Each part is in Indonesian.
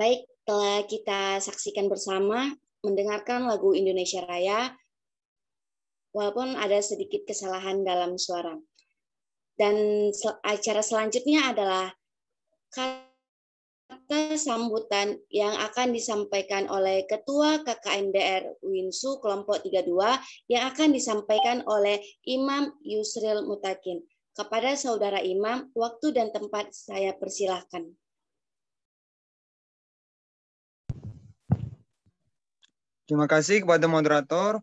Baik, telah kita saksikan bersama mendengarkan lagu Indonesia Raya, walaupun ada sedikit kesalahan dalam suara. Dan acara selanjutnya adalah kata sambutan yang akan disampaikan oleh Ketua KKNDR Winsu kelompok 32 yang akan disampaikan oleh Imam Yusril Mutakin. Kepada Saudara Imam, waktu dan tempat saya persilahkan. Terima kasih kepada moderator.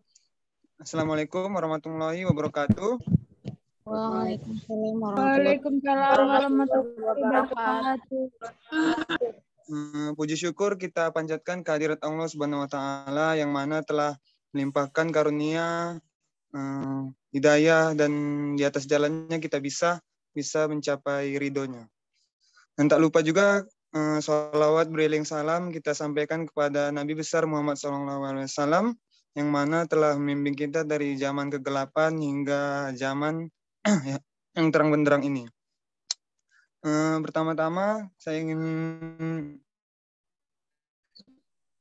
Assalamualaikum warahmatullahi wabarakatuh. Waalaikumsalam warahmatullahi wabarakatuh. Puji syukur kita panjatkan kehadirat Allah Subhanahu wa taala yang mana telah melimpahkan karunia, hidayah, dan di atas jalannya kita bisa mencapai ridhonya. Dan tak lupa juga sholawat beriring salam kita sampaikan kepada Nabi besar Muhammad SAW yang mana telah membimbing kita dari zaman kegelapan hingga zaman yang terang benderang ini. Pertama-tama saya ingin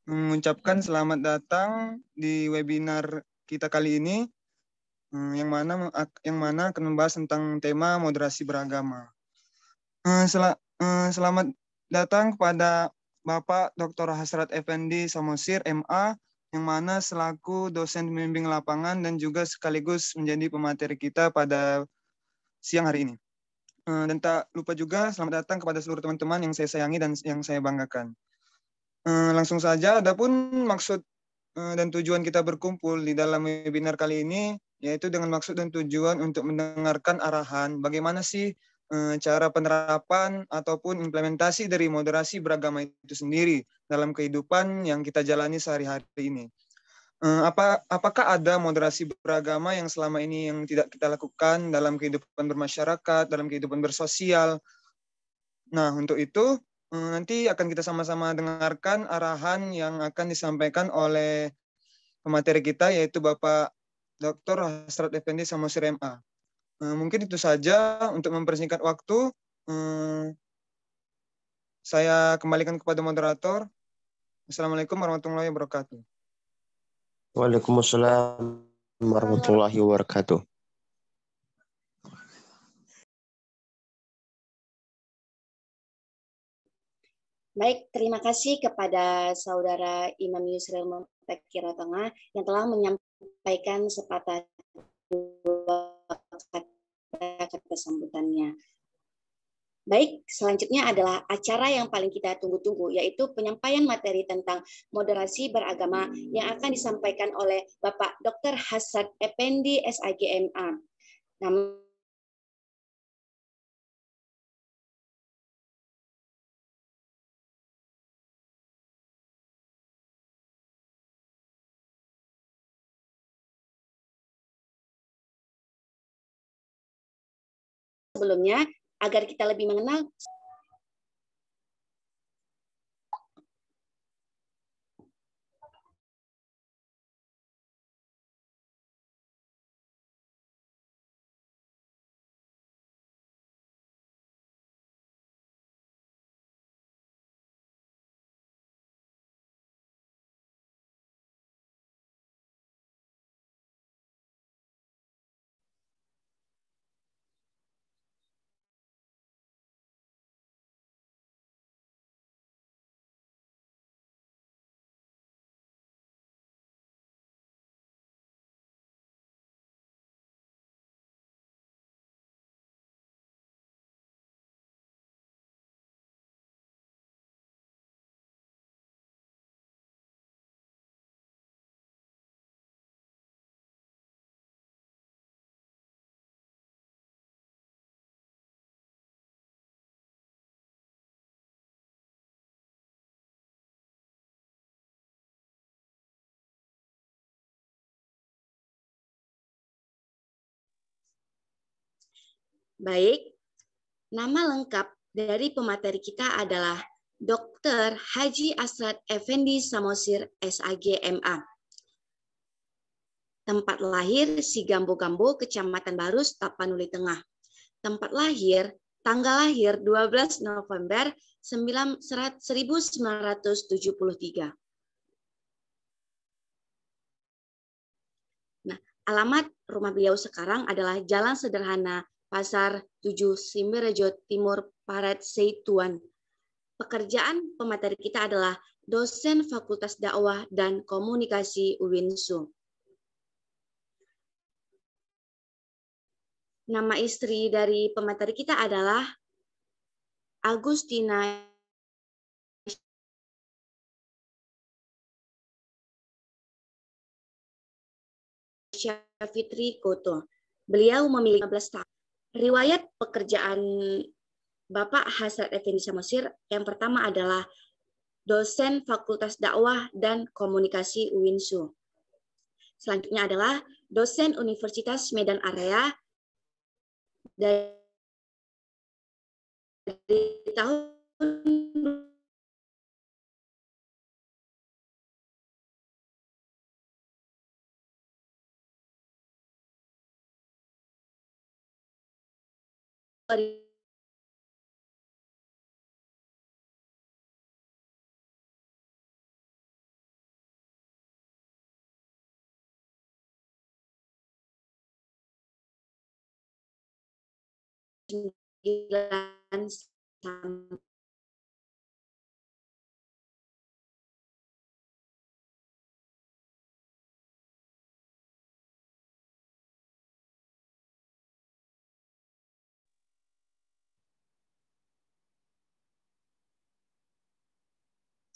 mengucapkan selamat datang di webinar kita kali ini yang mana akan membahas tentang tema moderasi beragama. Selamat datang kepada Bapak Dr. Hasrat Effendi Samosir, MA, yang mana selaku dosen pembimbing lapangan dan juga sekaligus menjadi pemateri kita pada siang hari ini. Dan tak lupa juga selamat datang kepada seluruh teman-teman yang saya sayangi dan yang saya banggakan. Langsung saja, adapun maksud dan tujuan kita berkumpul di dalam webinar kali ini, yaitu dengan maksud dan tujuan untuk mendengarkan arahan bagaimana sih cara penerapan ataupun implementasi dari moderasi beragama itu sendiri dalam kehidupan yang kita jalani sehari-hari ini. Apakah ada moderasi beragama yang selama ini yang tidak kita lakukan dalam kehidupan bermasyarakat, dalam kehidupan bersosial? Nah, untuk itu nanti akan kita sama-sama dengarkan arahan yang akan disampaikan oleh pemateri kita, yaitu Bapak Dr. Hasrat Effendi Samosir, MA. Mungkin itu saja untuk mempersingkat waktu. Saya kembalikan kepada moderator. Assalamualaikum warahmatullahi wabarakatuh. Waalaikumsalam warahmatullahi wabarakatuh. Baik, terima kasih kepada Saudara Imam Yusril Mutakin Tengah yang telah menyampaikan sepatah dua kata sambutannya. Baik, selanjutnya adalah acara yang paling kita tunggu-tunggu, yaitu penyampaian materi tentang moderasi beragama yang akan disampaikan oleh Bapak Dr. Hasrat Effendi, SAGMA. Namun, sebelumnya, agar kita lebih mengenal baik. Nama lengkap dari pemateri kita adalah Dr. Haji Hasrat Effendi Samosir, SAGMA. Tempat lahir Sigambo-Gambo, Kecamatan Barus, Tapanuli Tengah. Tempat lahir, tanggal lahir 12 November 1973. Nah, alamat rumah beliau sekarang adalah Jalan Sederhana, Pasar 7, Simberejo Timur, Paret, Seituan. Pekerjaan pemateri kita adalah dosen Fakultas Dakwah dan Komunikasi UINSU. Nama istri dari pemateri kita adalah Agustina Syafitri Koto. Beliau memiliki 15 tahun. Riwayat pekerjaan Bapak Hasrat Effendi Samosir yang pertama adalah dosen Fakultas Dakwah dan Komunikasi UINSU. Selanjutnya adalah dosen Universitas Medan Area dari tahun 2009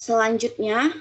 Selanjutnya,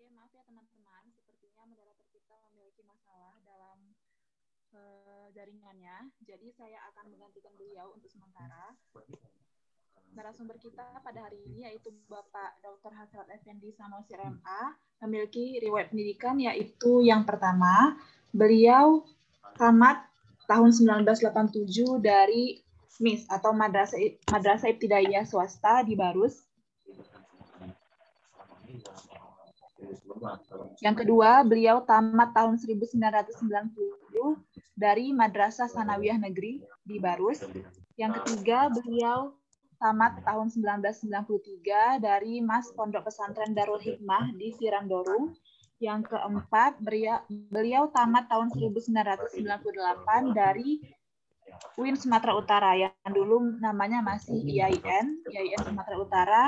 Oke, maaf ya teman-teman, sepertinya moderator kita memiliki masalah dalam jaringannya. Jadi saya akan menggantikan beliau untuk sementara. Narasumber kita pada hari ini yaitu Bapak Dr. Hasrat Effendi Samosir MA, memiliki riwayat pendidikan yaitu yang pertama, beliau tamat tahun 1987 dari MIS atau Madrasah Ibtidaiyah Swasta di Barus. Yang kedua, beliau tamat tahun 1990 dari Madrasah Sanawiyah Negeri di Barus. Yang ketiga, beliau tamat tahun 1993 dari Mas Pondok Pesantren Darul Hikmah di Sirandorung. Yang keempat, beliau tamat tahun 1998 dari UIN Sumatera Utara yang dulu namanya masih IAIN Sumatera Utara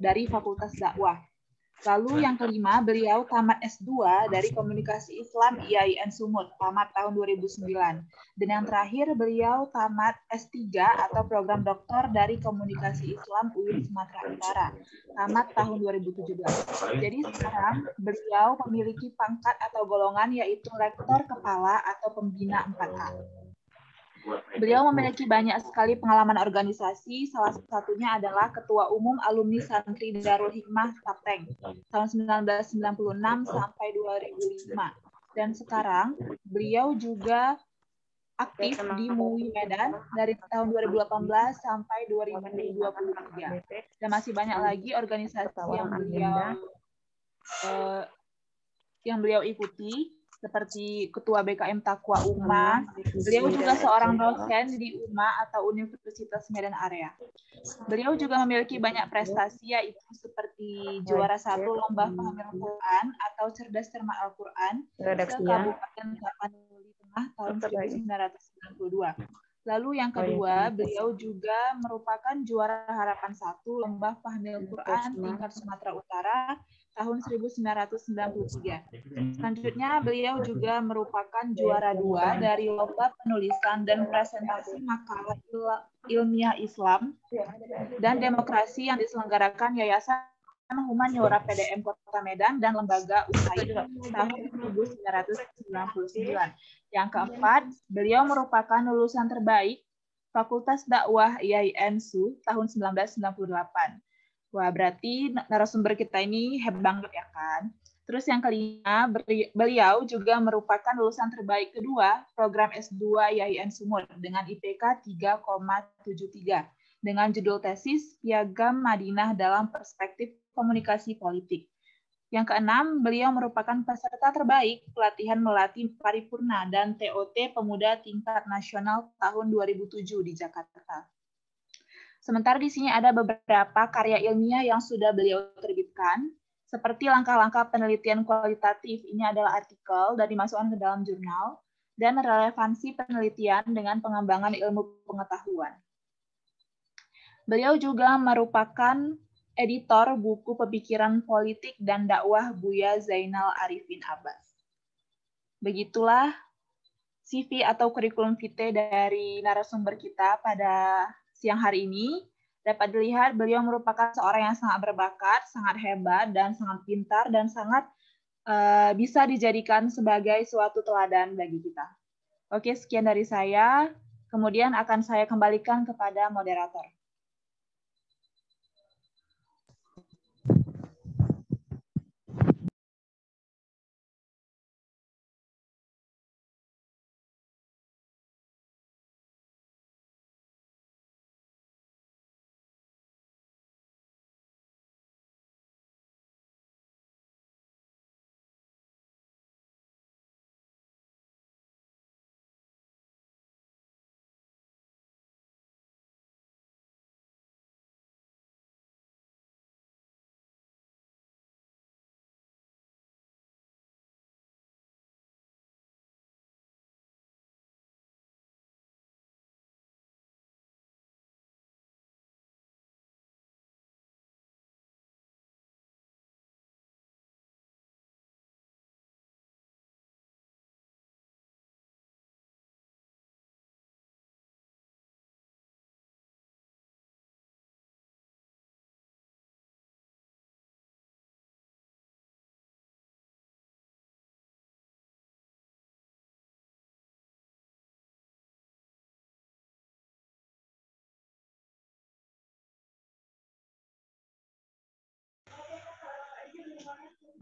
dari Fakultas Dakwah. Lalu yang kelima, beliau tamat S2 dari Komunikasi Islam IAIN Sumut, tamat tahun 2009. Dan yang terakhir, beliau tamat S3 atau program doktor dari Komunikasi Islam UIN Sumatera Utara, tamat tahun 2017. Jadi sekarang beliau memiliki pangkat atau golongan yaitu Lektor Kepala atau Pembina 4A. Beliau memiliki banyak sekali pengalaman organisasi, salah satunya adalah Ketua Umum Alumni Santri Darul Hikmah Tapteng tahun 1996 sampai 2005. Dan sekarang beliau juga aktif di MUI Medan dari tahun 2018 sampai 2023. Dan masih banyak lagi organisasi yang beliau ikuti. seperti Ketua BKM Takwa UMA. Beliau juga seorang dosen di UMA atau Universitas Medan Area. Beliau juga memiliki banyak prestasi, yaitu seperti juara 1 Lomba Paham Al-Quran atau Cerdas Cermat Al-Quran se-Kabupaten Tapanuli Tengah tahun 1992. Lalu yang kedua, beliau juga merupakan juara Harapan 1 Lomba Paham Al-Quran tingkat Sumatera Utara tahun 1993. Selanjutnya, beliau juga merupakan juara 2 dari Lomba Penulisan dan Presentasi Makalah Ilmiah Islam dan Demokrasi yang diselenggarakan Yayasan Humaniora PDM Kota Medan dan Lembaga USAID tahun 1999. Yang keempat, beliau merupakan lulusan terbaik Fakultas Dakwah IAIN-SU tahun 1998. Wah, berarti narasumber kita ini hebat banget ya kan? Terus yang kelima, beliau juga merupakan lulusan terbaik kedua program S2 IAIN Sumut dengan IPK 3,73 dengan judul tesis Piagam Madinah dalam Perspektif Komunikasi Politik. Yang keenam, beliau merupakan peserta terbaik pelatihan melatih paripurna dan TOT Pemuda Tingkat Nasional tahun 2007 di Jakarta. Sementara di sini ada beberapa karya ilmiah yang sudah beliau terbitkan, seperti langkah-langkah penelitian kualitatif. Ini adalah artikel dan dimasukkan ke dalam jurnal, dan relevansi penelitian dengan pengembangan ilmu pengetahuan. Beliau juga merupakan editor buku Pemikiran Politik dan Dakwah Buya Zainal Arifin Abbas. Begitulah CV atau kurikulum vitae dari narasumber kita pada siang hari ini. Dapat dilihat beliau merupakan seorang yang sangat berbakat, sangat hebat, dan sangat pintar, dan sangat bisa dijadikan sebagai suatu teladan bagi kita. Oke, sekian dari saya. Kemudian akan saya kembalikan kepada moderator.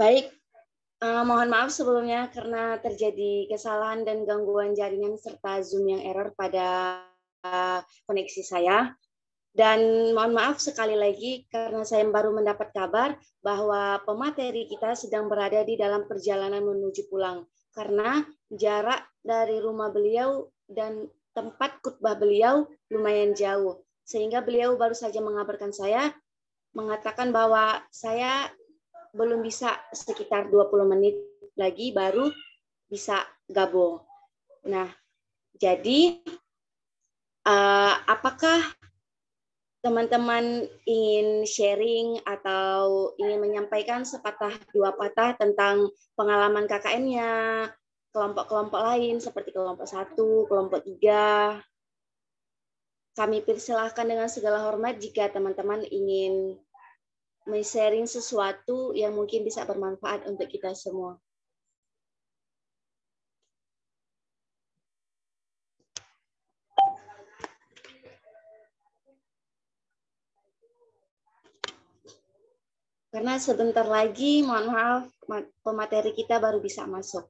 Baik, mohon maaf sebelumnya karena terjadi kesalahan dan gangguan jaringan serta Zoom yang error pada koneksi saya. Dan mohon maaf sekali lagi karena saya baru mendapat kabar bahwa pemateri kita sedang berada di dalam perjalanan menuju pulang. Karena jarak dari rumah beliau dan tempat khutbah beliau lumayan jauh. Sehingga beliau baru saja mengabarkan saya, mengatakan bahwa saya belum bisa, sekitar 20 menit lagi baru bisa gabung. Nah, jadi apakah teman-teman ingin sharing atau ingin menyampaikan sepatah dua patah tentang pengalaman KKN-nya, kelompok-kelompok lain seperti kelompok 1, kelompok 3? Kami persilahkan dengan segala hormat jika teman-teman ingin men-sharing sesuatu yang mungkin bisa bermanfaat untuk kita semua. Karena sebentar lagi, mohon maaf, pemateri kita baru bisa masuk.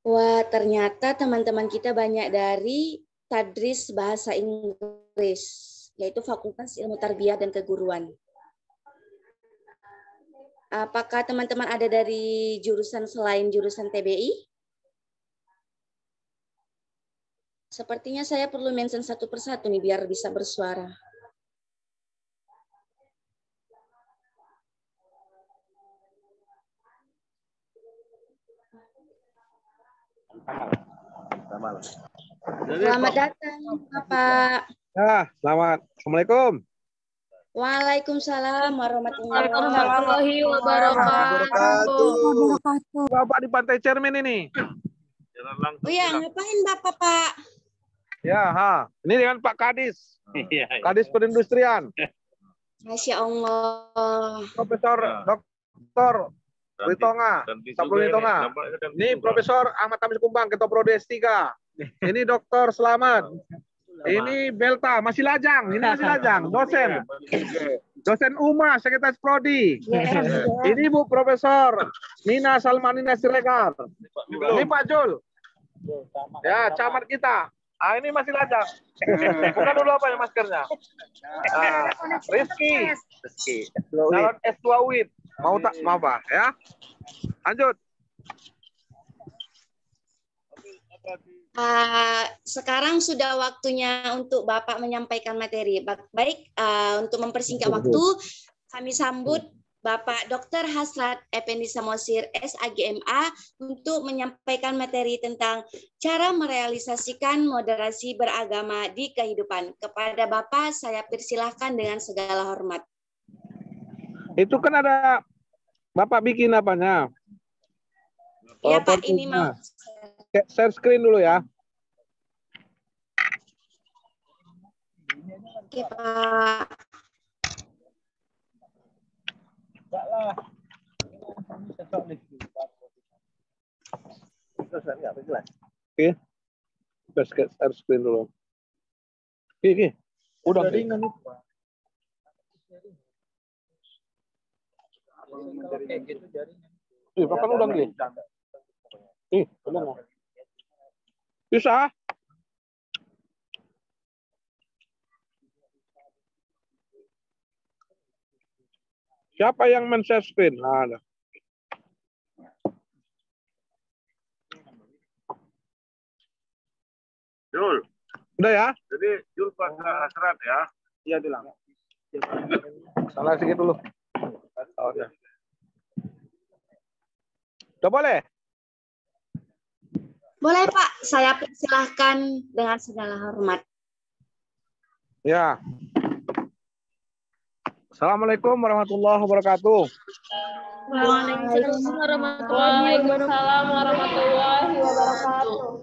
Wah, ternyata teman-teman kita banyak dari Tadris Bahasa Inggris, yaitu Fakultas Ilmu Tarbiyah dan Keguruan. Apakah teman-teman ada dari jurusan selain jurusan TBI? Sepertinya saya perlu mention satu persatu nih biar bisa bersuara. Selamat datang, Bapak. Ya, selamat. Assalamualaikum. Waalaikumsalam warahmatullahi Wabarakatuh. Bapak di Pantai Cermin ini. Oh ya, ngapain Bapak, Pak? Ya, ini dengan Pak Kadis. Kadis Perindustrian. Masya Allah. Profesor Dr. Witonga. Witonga. Ini Profesor Ahmad Tamis Kumbang, Ketua Prodes 3. Ini Dr. Selamat. Ini Belta, masih lajang. Ini masih lajang, dosen. Dosen UMA, Sekretaris Prodi. Ini Bu Profesor Nina Salmanina Siregar. Ini Pak Jul. Ya, camat kita. Ini masih lajang. Buka dulu apa ya maskernya. Rizky. Calon S2 UIN. Mau tak? Mau apa? Ya. Lanjut. Sekarang sudah waktunya untuk Bapak menyampaikan materi. Baik, untuk mempersingkat waktu, kami sambut Bapak Dr. Hasrat Effendi Samosir, SAGMA, untuk menyampaikan materi tentang cara merealisasikan moderasi beragama di kehidupan. Kepada Bapak, saya persilahkan dengan segala hormat. Itu kan ada Bapak bikin apanya? Ya Pak, ini mau share screen dulu ya. Oke Pak. Oke. Share screen dulu. Oke. Udah ringan itu. Bahkan udah gini. Belum. Bisa. Siapa yang men-share screen? Ada. Jul. Udah ya? Jadi Jul Pak Hasrat ya. Iya, bilang. Salah sedikit dulu. Udah. Udah boleh? Boleh Pak, saya persilahkan dengan segala hormat. Ya. Assalamualaikum warahmatullahi wabarakatuh. Waalaikumsalam warahmatullahi wabarakatuh.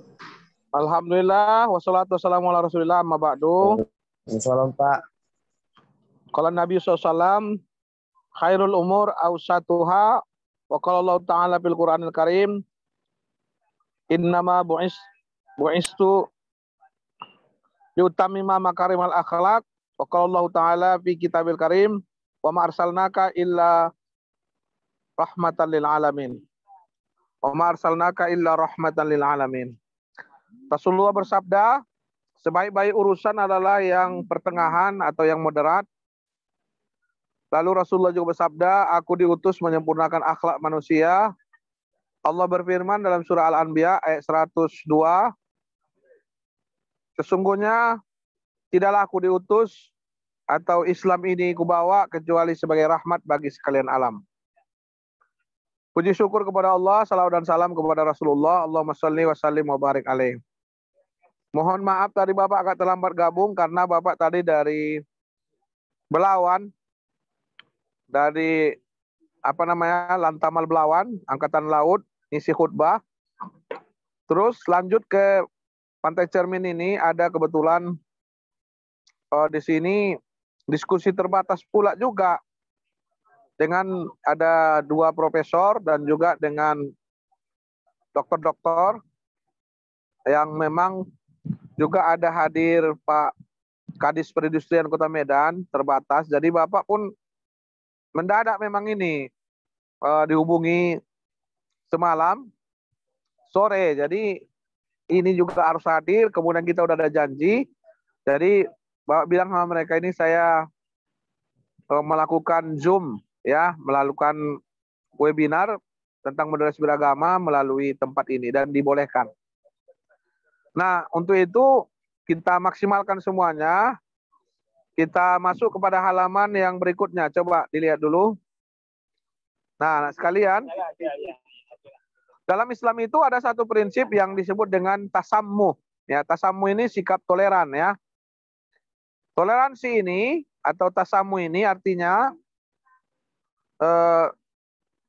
Alhamdulillah, wassalatu wassalamu ala rasulillah, amma ba'du. Salam Pak. Qala Nabi SAW, khairul umur awsatuha, wa qala Allah Ta'ala fil Qur'anil Karim, innama bu'istu liutammima makarimal akhlaq, wa qala Allah Ta'ala fi kitabil karim, wa ma arsalnaka illa rahmatan lil alamin. Wa ma arsalnaka illa rahmatan lil alamin. Rasulullah bersabda, sebaik-baik urusan adalah yang pertengahan atau yang moderat. Lalu Rasulullah juga bersabda, aku diutus menyempurnakan akhlak manusia. Allah berfirman dalam surah Al-Anbiya ayat 102, sesungguhnya tidaklah aku diutus atau Islam ini kubawa kecuali sebagai rahmat bagi sekalian alam. Puji syukur kepada Allah, salawat dan salam kepada Rasulullah. Allahumma sholli wa sallim wa barik alaih. Mohon maaf tadi Bapak agak terlambat gabung karena Bapak tadi dari Belawan, dari Lantamal Belawan, Angkatan Laut, ngisi khutbah. Terus lanjut ke Pantai Cermin ini ada kebetulan di sini diskusi terbatas pula juga dengan ada 2 profesor dan juga dengan dokter-dokter yang memang juga ada hadir Pak Kadis Perindustrian Kota Medan terbatas. Jadi Bapak pun mendadak memang ini dihubungi semalam sore. Jadi ini juga harus hadir. Kemudian kita udah ada janji. Jadi bilang sama mereka ini saya melakukan Zoom ya, melakukan webinar tentang moderasi beragama melalui tempat ini dan dibolehkan. Nah, untuk itu kita maksimalkan semuanya. Kita masuk kepada halaman yang berikutnya. Coba dilihat dulu. Nah, sekalian, dalam Islam itu ada satu prinsip yang disebut dengan tasammuh. Ya, tasammuh ini sikap toleran ya. Toleransi ini atau tasammuh ini artinya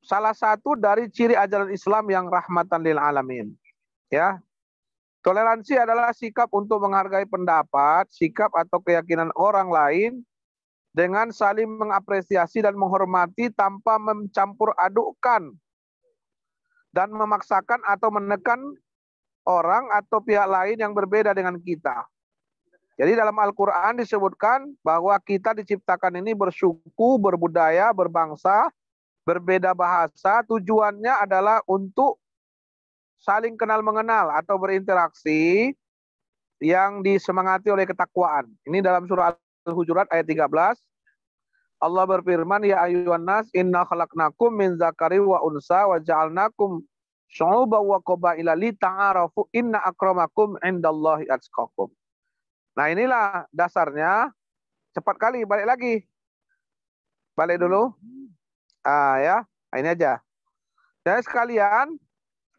salah satu dari ciri ajaran Islam yang rahmatan lil alamin. Ya. Toleransi adalah sikap untuk menghargai pendapat, sikap atau keyakinan orang lain dengan saling mengapresiasi dan menghormati tanpa mencampur adukkan dan memaksakan atau menekan orang atau pihak lain yang berbeda dengan kita. Jadi dalam Al-Quran disebutkan bahwa kita diciptakan ini bersuku, berbudaya, berbangsa, berbeda bahasa. Tujuannya adalah untuk saling kenal mengenal atau berinteraksi yang disemangati oleh ketakwaan. Ini dalam surah Al-Hujurat ayat 13. Allah berfirman, ya ayyuhan nas inna khalaqnakum min zakari wa unsa wa ja'alnakum syu'uban wa qabaila lita'arafu inna akramakum indallahi atqakum. Nah, inilah dasarnya. Cepat kali balik lagi. Balik dulu. Ya, ini aja. Jadi sekalian,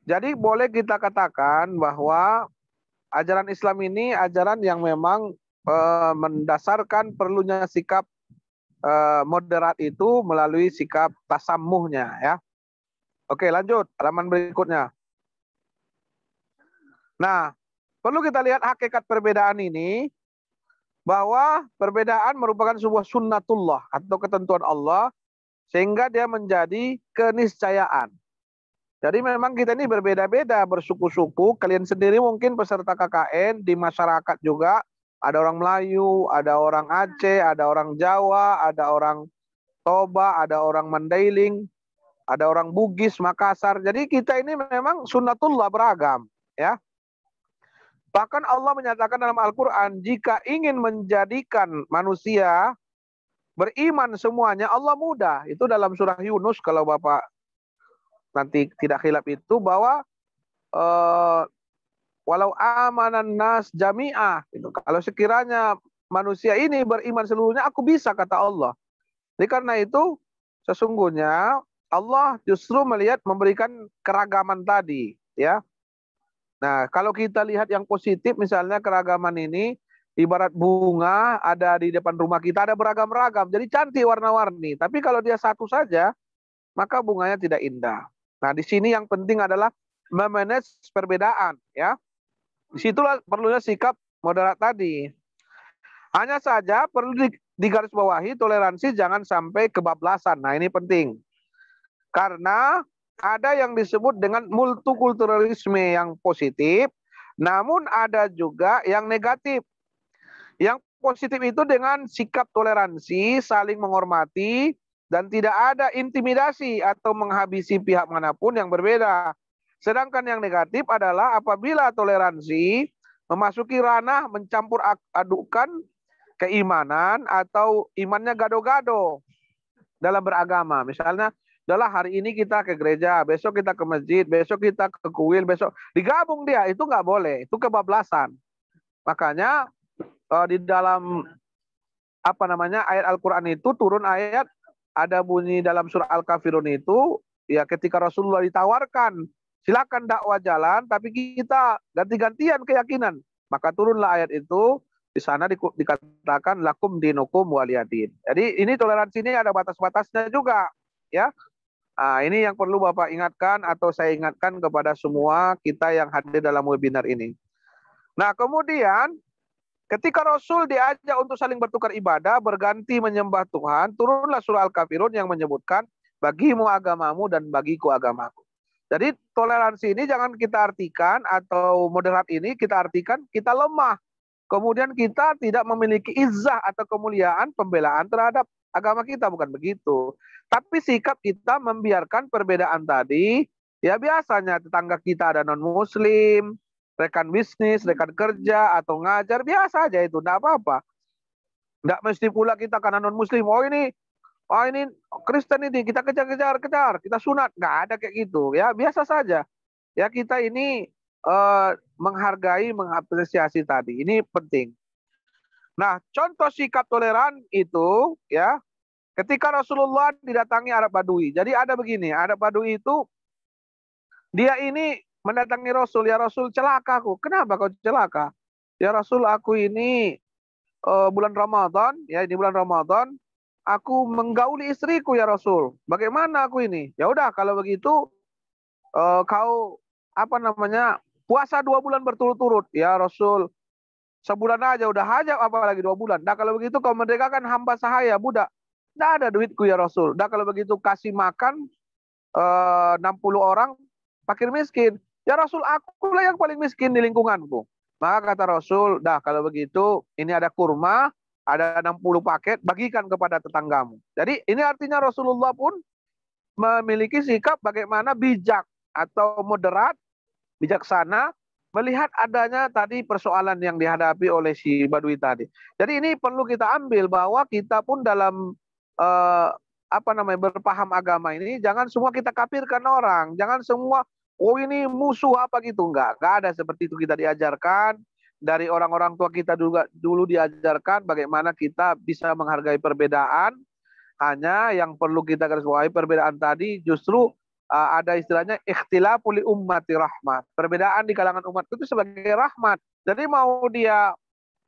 jadi boleh kita katakan bahwa ajaran Islam ini ajaran yang memang mendasarkan perlunya sikap moderat itu melalui sikap tasammuhnya ya. Oke, lanjut halaman berikutnya. Nah, perlu kita lihat hakikat perbedaan ini bahwa perbedaan merupakan sebuah sunnatullah atau ketentuan Allah sehingga dia menjadi keniscayaan. Jadi memang kita ini berbeda-beda, bersuku-suku. Kalian sendiri mungkin peserta KKN, di masyarakat juga ada orang Melayu, ada orang Aceh, ada orang Jawa, ada orang Toba, ada orang Mandailing, ada orang Bugis, Makassar. Jadi kita ini memang sunnatullah beragam. Ya. Bahkan Allah menyatakan dalam Al-Quran, jika ingin menjadikan manusia beriman semuanya, Allah mudah. Itu dalam surah Yunus kalau Bapak nanti tidak khilaf itu bahwa walau amanan nas jami'ah gitu. Kalau sekiranya manusia ini beriman seluruhnya aku bisa kata Allah. Jadi karena itu sesungguhnya Allah justru memberikan keragaman tadi ya. Nah, kalau kita lihat yang positif misalnya keragaman ini ibarat bunga ada di depan rumah kita ada beragam-ragam. Jadi cantik warna-warni. Tapi kalau dia satu saja maka bunganya tidak indah. Nah, di sini yang penting adalah memanage perbedaan, ya. Disitulah perlunya sikap moderat tadi. Hanya saja perlu digarisbawahi toleransi jangan sampai kebablasan. Nah, ini penting. Karena ada yang disebut dengan multikulturalisme yang positif, namun ada juga yang negatif. Yang positif itu dengan sikap toleransi, saling menghormati, dan tidak ada intimidasi atau menghabisi pihak manapun yang berbeda. Sedangkan yang negatif adalah apabila toleransi memasuki ranah mencampur adukan keimanan atau imannya gado-gado dalam beragama. Misalnya, adalah hari ini kita ke gereja, besok kita ke masjid, besok kita ke kuil, besok digabung dia, itu nggak boleh, itu kebablasan. Makanya di dalam ayat Al-Quran itu turun ayat ada bunyi dalam surah Al-Kafirun itu, ya ketika Rasulullah ditawarkan, silakan dakwah jalan, tapi kita ganti-gantian keyakinan. Maka turunlah ayat itu, di sana dikatakan lakum dinukum waliyadin. Jadi ini toleransi ini ada batas-batasnya juga. Ya. Nah, ini yang perlu Bapak ingatkan atau saya ingatkan kepada semua kita yang hadir dalam webinar ini. Nah, kemudian ketika Rasul diajak untuk saling bertukar ibadah, berganti menyembah Tuhan, turunlah surah Al-Kafirun yang menyebutkan, bagimu agamamu dan bagiku agamaku. Jadi toleransi ini jangan kita artikan, atau moderat ini kita artikan kita lemah. Kemudian kita tidak memiliki izzah atau kemuliaan pembelaan terhadap agama kita, bukan begitu. Tapi sikap kita membiarkan perbedaan tadi, Ya biasanya tetangga kita ada non-muslim, rekan bisnis, rekan kerja, atau ngajar, biasa aja itu, enggak apa-apa. Enggak mesti pula kita karena non-muslim, oh ini Kristen ini, kita kejar, kita sunat. Enggak ada kayak gitu. Ya biasa saja. Ya kita ini menghargai, mengapresiasi tadi. Ini penting. Nah, contoh sikap toleran itu ya ketika Rasulullah didatangi Arab Badui. Jadi ada begini, Arab Badui itu dia ini mendatangi Rasul, ya Rasul celaka aku. Kenapa kau celaka? Ya Rasul, aku ini bulan Ramadan, ya ini bulan Ramadan, aku menggauli istriku ya Rasul. Bagaimana aku ini? Ya udah kalau begitu kau puasa 2 bulan berturut-turut ya Rasul. Sebulan aja udah hajab, apalagi 2 bulan. Nah kalau begitu kau merdekakan hamba sahaya budak. Nggak ada duitku ya Rasul. Nah kalau begitu kasih makan 60 orang fakir miskin. Ya Rasul, akulah yang paling miskin di lingkunganku. Maka kata Rasul, dah kalau begitu ini ada kurma, ada 60 paket, bagikan kepada tetanggamu. Jadi ini artinya Rasulullah pun memiliki sikap bagaimana bijak atau moderat, bijaksana, melihat adanya tadi persoalan yang dihadapi oleh si Badui tadi. Jadi ini perlu kita ambil bahwa kita pun dalam berpaham agama ini jangan semua kita kafirkan orang, jangan semua oh ini musuh apa gitu, enggak ada seperti itu. Kita diajarkan dari orang-orang tua kita juga dulu diajarkan bagaimana kita bisa menghargai perbedaan. Hanya yang perlu kita garis bawahi perbedaan tadi justru ada istilahnya ikhtilaful ummati rahmat. Perbedaan di kalangan umat itu sebagai rahmat. Jadi mau dia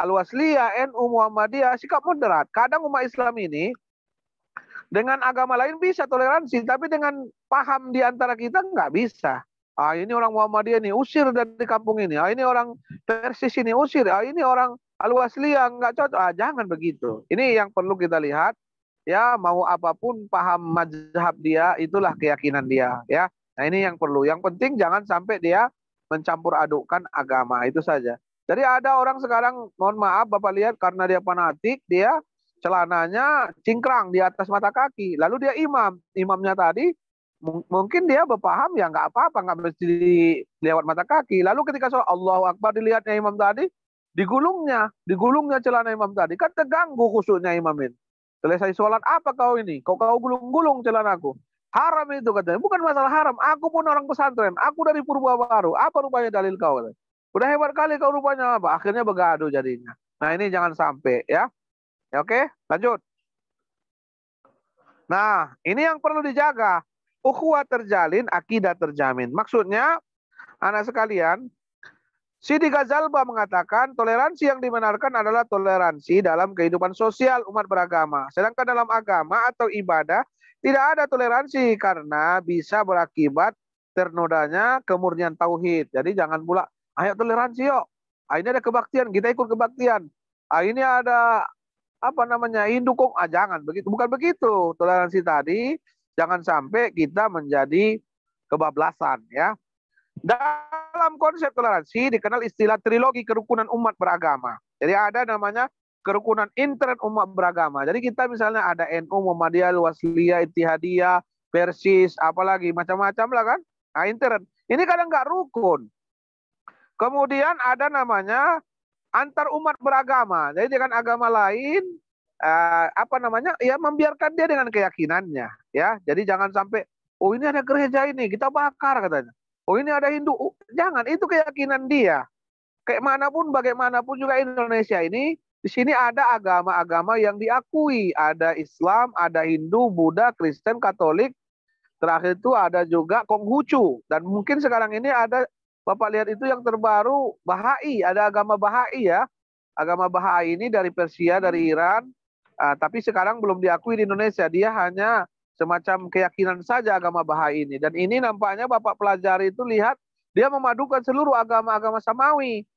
Al-Wasliyah, NU, Muhammadiyah, sikap moderat. Kadang umat Islam ini dengan agama lain bisa toleransi, tapi dengan paham di antara kita nggak bisa. Ini orang Muhammadiyah ini usir dari kampung ini. Ini orang Persis ini usir. Ini orang Al-Wasliyah nggak cocok. Jangan begitu. Ini yang perlu kita lihat. Ya mau apapun paham mazhab dia, itulah keyakinan dia. Ya, nah ini yang perlu. Yang penting jangan sampai dia mencampur adukkan agama, itu saja. Jadi ada orang sekarang, mohon maaf Bapak lihat, karena dia fanatik, dia celananya cingkrang di atas mata kaki. Lalu dia imamnya tadi mungkin dia berpaham ya nggak apa-apa, nggak mesti lewat mata kaki. Lalu ketika sholat Allahu Akbar dilihatnya imam tadi, digulungnya celana imam tadi, kan terganggu khusyuknya imam ini. Selesai sholat, apa kau ini? Kau gulung-gulung celanaku. Haram itu katanya. Bukan masalah haram. Aku pun orang pesantren. Aku dari Purba Baru. Apa rupanya dalil kau? Udah hebat kali kau rupanya apa? Akhirnya begaduh jadinya. Nah ini jangan sampai ya. Ya oke, lanjut. Nah ini yang perlu dijaga. Ukhuwah terjalin, akidah terjamin. Maksudnya, anak sekalian, Siti Ghazalba mengatakan toleransi yang dibenarkan adalah toleransi dalam kehidupan sosial umat beragama. Sedangkan dalam agama atau ibadah tidak ada toleransi karena bisa berakibat ternodanya kemurnian tauhid. Jadi jangan pula, ayo toleransi yuk. Ini ada kebaktian, kita ikut kebaktian. Ini ada Hindu kok. Jangan begitu. Bukan begitu. Toleransi tadi jangan sampai kita menjadi kebablasan ya. Dalam konsep toleransi dikenal istilah trilogi kerukunan umat beragama. Jadi ada namanya kerukunan intern umat beragama. Jadi kita misalnya ada NU, Muhammadiyah, Wasliyah, Ittihadiyah, Persis, apalagi macam-macam lah kan. Nah intern. Ini kadang nggak rukun. Kemudian ada namanya antar umat beragama. Jadi dengan agama lain ya membiarkan dia dengan keyakinannya ya. Jadi jangan sampai oh ini ada gereja ini kita bakar katanya. Oh ini ada Hindu, jangan, itu keyakinan dia. Kayak manapun, bagaimanapun juga Indonesia ini, di sini ada agama-agama yang diakui. Ada Islam, ada Hindu, Buddha, Kristen, Katolik. Terakhir itu ada juga Konghucu. Dan mungkin sekarang ini ada, Bapak lihat itu yang terbaru, Bahai. Ada agama Bahai ya. Agama Bahai ini dari Persia, dari Iran. Tapi sekarang belum diakui di Indonesia. Dia hanya semacam keyakinan saja agama Bahai ini. Dan ini nampaknya Bapak pelajari itu lihat, dia memadukan seluruh agama-agama samawi.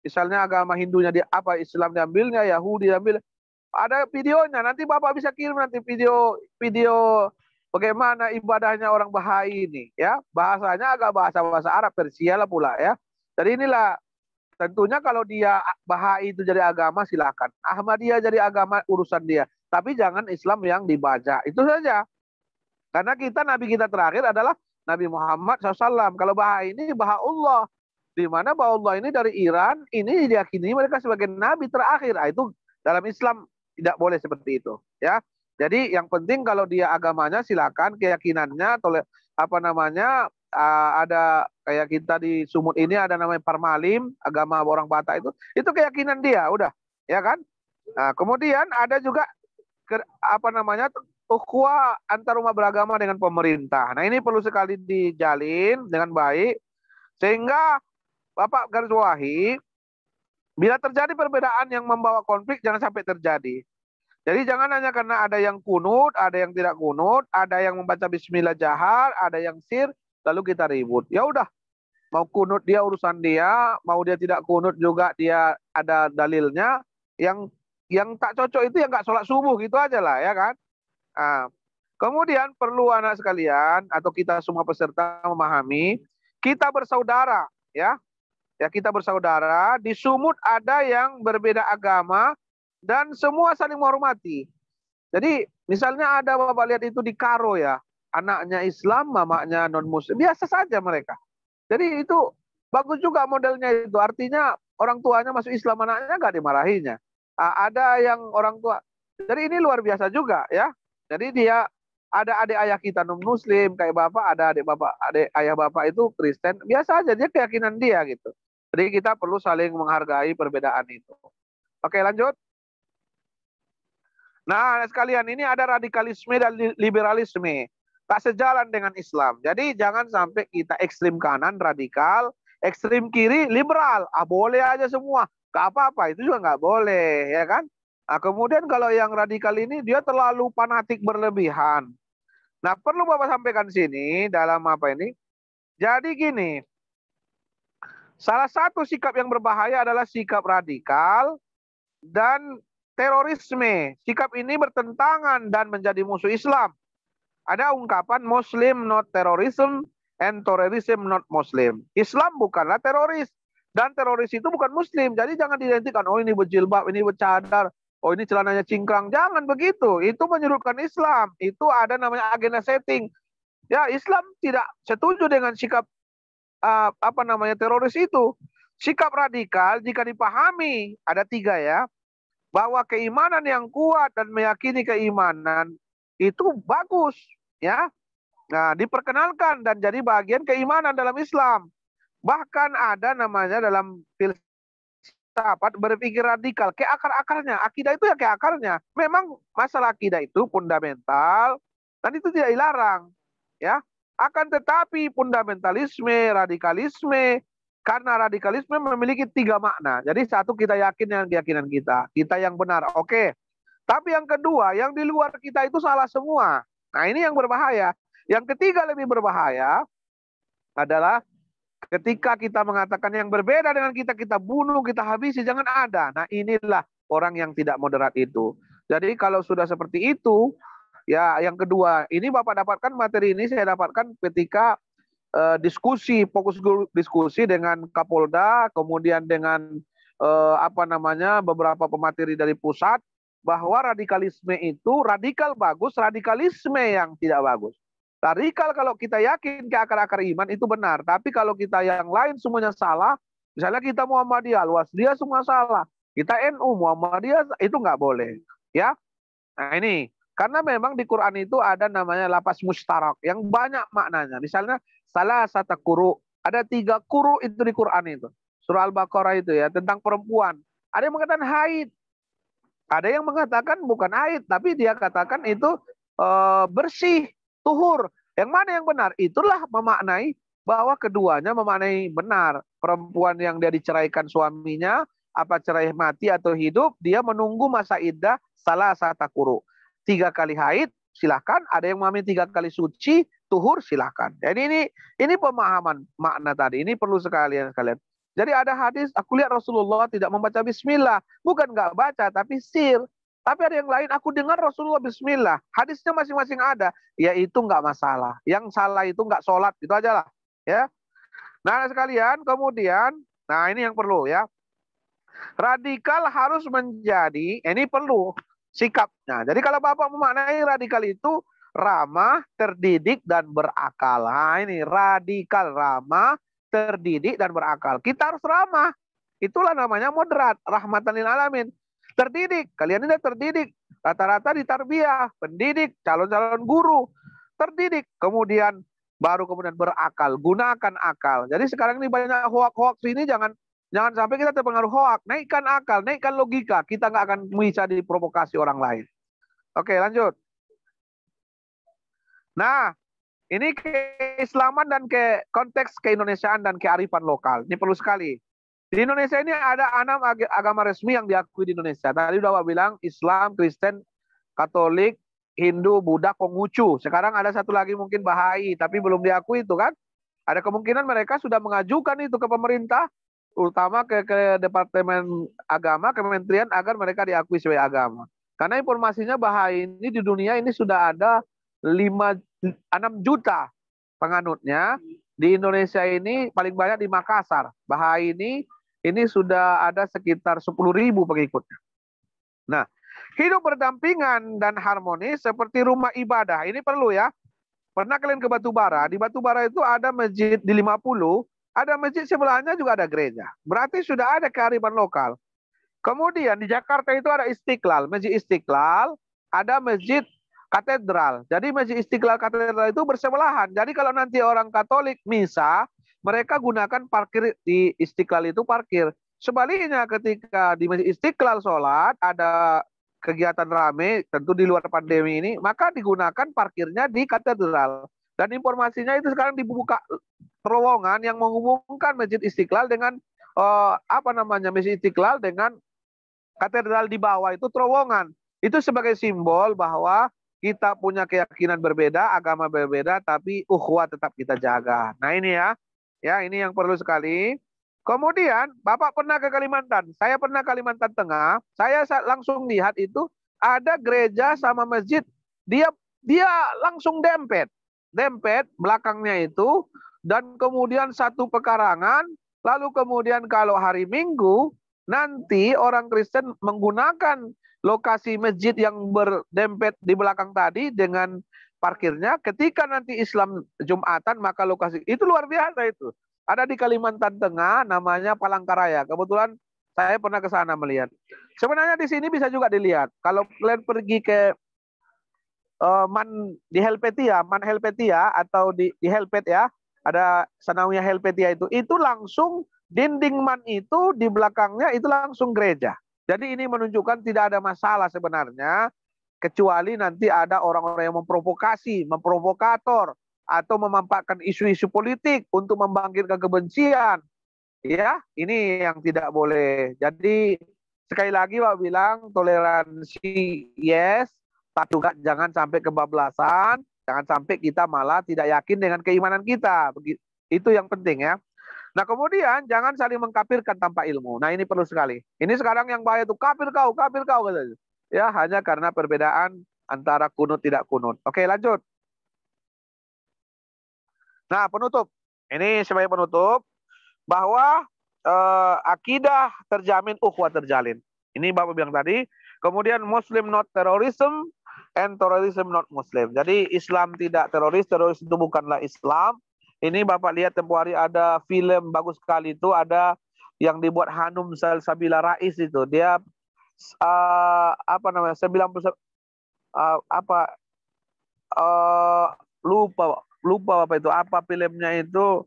Misalnya agama Hindunya Islam diambilnya, Yahudi diambil. Ada videonya, nanti Bapak bisa kirim nanti video bagaimana ibadahnya orang Bahai ini. Ya, bahasanya agak bahasa Arab, Persia lah pula ya. Jadi inilah, tentunya kalau dia Bahai itu jadi agama silakan. Ahmadiyah jadi agama urusan dia. Tapi jangan Islam yang dibaca. Itu saja. Karena Nabi kita terakhir adalah Nabi Muhammad SAW. Kalau Baha ini Baha'ullah. Di mana Baha'ullah ini dari Iran, ini diyakini mereka sebagai nabi terakhir. Nah, itu dalam Islam tidak boleh seperti itu, ya. Jadi yang penting kalau dia agamanya silakan, keyakinannya atau apa namanya, ada kayak kita di Sumut ini ada namanya Parmalim, agama orang Batak itu keyakinan dia, udah, ya kan? Nah, kemudian ada juga apa namanya, ukhuwah antar umat beragama dengan pemerintah. Nah, ini perlu sekali dijalin dengan baik sehingga Bapak garis bawahi, bila terjadi perbedaan yang membawa konflik jangan sampai terjadi. Jadi jangan hanya karena ada yang kunut, ada yang tidak kunut, ada yang membaca bismillah jahar, ada yang sir, lalu kita ribut. Ya udah, mau kunut dia urusan dia, mau dia tidak kunut juga dia ada dalilnya. Yang tak cocok itu yang nggak sholat subuh gitu aja lah, ya kan? Nah, kemudian perlu anak sekalian atau kita semua peserta memahami, kita bersaudara, ya. Ya, kita bersaudara, di Sumut ada yang berbeda agama dan semua saling menghormati. Jadi misalnya ada Bapak lihat itu di Karo ya, anaknya Islam, mamanya non-Muslim, biasa saja mereka. Jadi itu bagus juga modelnya itu, artinya orang tuanya masuk Islam, anaknya nggak dimarahinya. Ada yang orang tua, jadi ini luar biasa juga ya. Jadi dia ada adik ayah kita non-Muslim kayak Bapak, ada adik ayah Bapak itu Kristen, biasa aja, dia keyakinan dia gitu. Jadi kita perlu saling menghargai perbedaan itu. Oke, lanjut. Nah, sekalian ini ada radikalisme dan liberalisme. Tak sejalan dengan Islam. Jadi jangan sampai kita ekstrim kanan, radikal, ekstrim kiri, liberal. Boleh aja semua. Gak apa-apa, itu juga nggak boleh, ya kan? Nah, kemudian kalau yang radikal ini, dia terlalu fanatik berlebihan. Nah, perlu Bapak sampaikan sini, dalam apa ini? Jadi gini, salah satu sikap yang berbahaya adalah sikap radikal dan terorisme. Sikap ini bertentangan dan menjadi musuh Islam. Ada ungkapan Muslim not terrorism and terrorism not Muslim. Islam bukanlah teroris dan teroris itu bukan Muslim. Jadi jangan diidentikan, oh ini berjilbab, ini bercadar, oh ini celananya cingkrang. Jangan begitu. Itu menyudutkan Islam. Itu ada namanya agenda setting. Ya, Islam tidak setuju dengan sikap apa namanya teroris itu. Sikap radikal jika dipahami ada 3 ya, bahwa keimanan yang kuat dan meyakini keimanan itu bagus ya. Nah, diperkenalkan dan jadi bagian keimanan dalam Islam. Bahkan ada namanya dalam filsafat berpikir radikal, ke akar-akarnya. Akidah itu ya ke akarnya. Memang masalah akidah itu fundamental dan itu tidak dilarang ya. Akan tetapi fundamentalisme, radikalisme, karena radikalisme memiliki 3 makna. Jadi satu, kita yakin dengan keyakinan kita yang benar, oke. Tapi yang kedua, yang di luar kita itu salah semua. Nah, ini yang berbahaya. Yang ketiga lebih berbahaya adalah ketika kita mengatakan yang berbeda dengan kita bunuh, kita habisi, jangan ada. Nah, inilah orang yang tidak moderat itu. Jadi kalau sudah seperti itu, ya, yang kedua, ini Bapak dapatkan materi ini, saya dapatkan ketika fokus diskusi dengan Kapolda, kemudian dengan apa namanya beberapa pemateri dari pusat, bahwa radikalisme itu radikal bagus, radikalisme yang tidak bagus. Radikal kalau kita yakin ke akar-akar iman itu benar, tapi kalau kita yang lain semuanya salah, misalnya kita Muhammadiyah, Al-Wasliyah semua salah, kita NU, Muhammadiyah itu nggak boleh, ya. Nah ini. Karena memang di Quran itu ada namanya lapas mustarak yang banyak maknanya. Misalnya salah satu kuru, ada 3 kuru itu di Quran itu. Surah Al-Baqarah itu ya, tentang perempuan. Ada yang mengatakan haid. Ada yang mengatakan bukan haid, tapi dia katakan itu bersih, tuhur. Yang mana yang benar? Itulah memaknai bahwa keduanya memaknai benar. Perempuan yang dia diceraikan suaminya, apa cerai mati atau hidup, dia menunggu masa iddah salah satu kuru. 3 kali haid, silahkan. Ada yang memahami 3 kali suci, tuhur, silahkan. Jadi ini pemahaman makna tadi. Ini perlu sekalian. Jadi ada hadis, aku lihat Rasulullah tidak membaca bismillah. Bukan nggak baca, tapi sir. Tapi ada yang lain, aku dengar Rasulullah bismillah. Hadisnya masing-masing ada. Ya itu nggak masalah. Yang salah itu nggak sholat. Itu aja lah. Ya. Nah sekalian, kemudian, nah ini yang perlu ya. Radikal harus menjadi, ini perlu sikapnya. Jadi kalau Bapak memaknai radikal itu, ramah, terdidik, dan berakal. Nah, ini radikal, ramah, terdidik, dan berakal. Kita harus ramah. Itulah namanya moderat, rahmatan lil alamin. Terdidik, kalian ini terdidik. Rata-rata di tarbiyah, pendidik, calon-calon guru. Terdidik, kemudian berakal, gunakan akal. Jadi sekarang ini banyak hoax ini, jangan sampai kita terpengaruh hoax. Naikkan akal, naikkan logika. Kita nggak akan bisa diprovokasi orang lain. Oke, lanjut. Nah, ini keislaman dan konteks keindonesiaan dan kearifan lokal. Ini perlu sekali. Di Indonesia ini ada 6 agama resmi yang diakui di Indonesia. Tadi udah bilang Islam, Kristen, Katolik, Hindu, Buddha, Konghucu. Sekarang ada satu lagi mungkin Bahai, tapi belum diakui itu kan. Ada kemungkinan mereka sudah mengajukan itu ke pemerintah, terutama ke Departemen Agama, Kementerian, agar mereka diakui sebagai agama. Karena informasinya Bahai ini di dunia ini sudah ada 6 juta penganutnya. Di Indonesia ini paling banyak di Makassar. Bahai ini sudah ada sekitar 10.000 pengikutnya. Nah, hidup berdampingan dan harmonis seperti rumah ibadah. Ini perlu ya. Pernah kalian ke Batubara? Di Batubara itu ada masjid di 50, ada masjid sebelahnya juga ada gereja. Berarti sudah ada kearifan lokal. Kemudian di Jakarta itu ada Istiqlal, Masjid Istiqlal, ada Masjid Katedral. Jadi Masjid Istiqlal Katedral itu bersebelahan. Jadi kalau nanti orang Katolik misa, mereka gunakan parkir di Istiqlal itu parkir. Sebaliknya ketika di Masjid Istiqlal sholat, ada kegiatan rame, tentu di luar pandemi ini, maka digunakan parkirnya di Katedral. Dan informasinya itu sekarang dibuka terowongan yang menghubungkan Masjid Istiqlal dengan Masjid Istiqlal dengan Katedral di bawah itu terowongan. Itu sebagai simbol bahwa kita punya keyakinan berbeda, agama berbeda, tapi ukhuwah tetap kita jaga. Nah ini ya ini yang perlu sekali. Kemudian Bapak pernah ke Kalimantan, saya pernah ke Kalimantan Tengah, saya langsung lihat itu ada gereja sama masjid, dia langsung dempet belakangnya itu, dan kemudian satu pekarangan, lalu kemudian kalau hari Minggu, nanti orang Kristen menggunakan lokasi masjid yang berdempet di belakang tadi dengan parkirnya. Ketika nanti Islam Jumatan, maka lokasi itu luar biasa itu. Ada di Kalimantan Tengah, namanya Palangkaraya. Kebetulan saya pernah ke sana melihat. Sebenarnya di sini bisa juga dilihat. Kalau kalian pergi ke Man Helvetia atau di Helvet ya, ada Sanawiyah Helvetia itu langsung dinding Man itu di belakangnya itu langsung gereja. Jadi ini menunjukkan tidak ada masalah sebenarnya, kecuali nanti ada orang-orang yang memprovokator, atau memanfaatkan isu-isu politik untuk membangkitkan kebencian. Ya, ini yang tidak boleh. Jadi sekali lagi Pak bilang toleransi yes, tapi juga jangan sampai kebablasan, jangan sampai kita malah tidak yakin dengan keimanan kita. Itu yang penting ya. Nah kemudian jangan saling mengkafirkan tanpa ilmu. Nah ini perlu sekali. Ini sekarang yang bahaya itu kafir kau katanya. Ya hanya karena perbedaan antara kunut tidak kunut. Oke lanjut. Nah penutup. Ini sebagai penutup bahwa akidah terjamin, ukhuwah terjalin. Ini Bapak bilang tadi. Kemudian Muslim not terrorism and terrorism not Muslim. Jadi Islam tidak teroris, teroris itu bukanlah Islam. Ini Bapak lihat tempoh hari ada film bagus sekali itu, ada yang dibuat Hanum Salsabila Rais itu. Dia 90 lupa apa itu, apa filmnya itu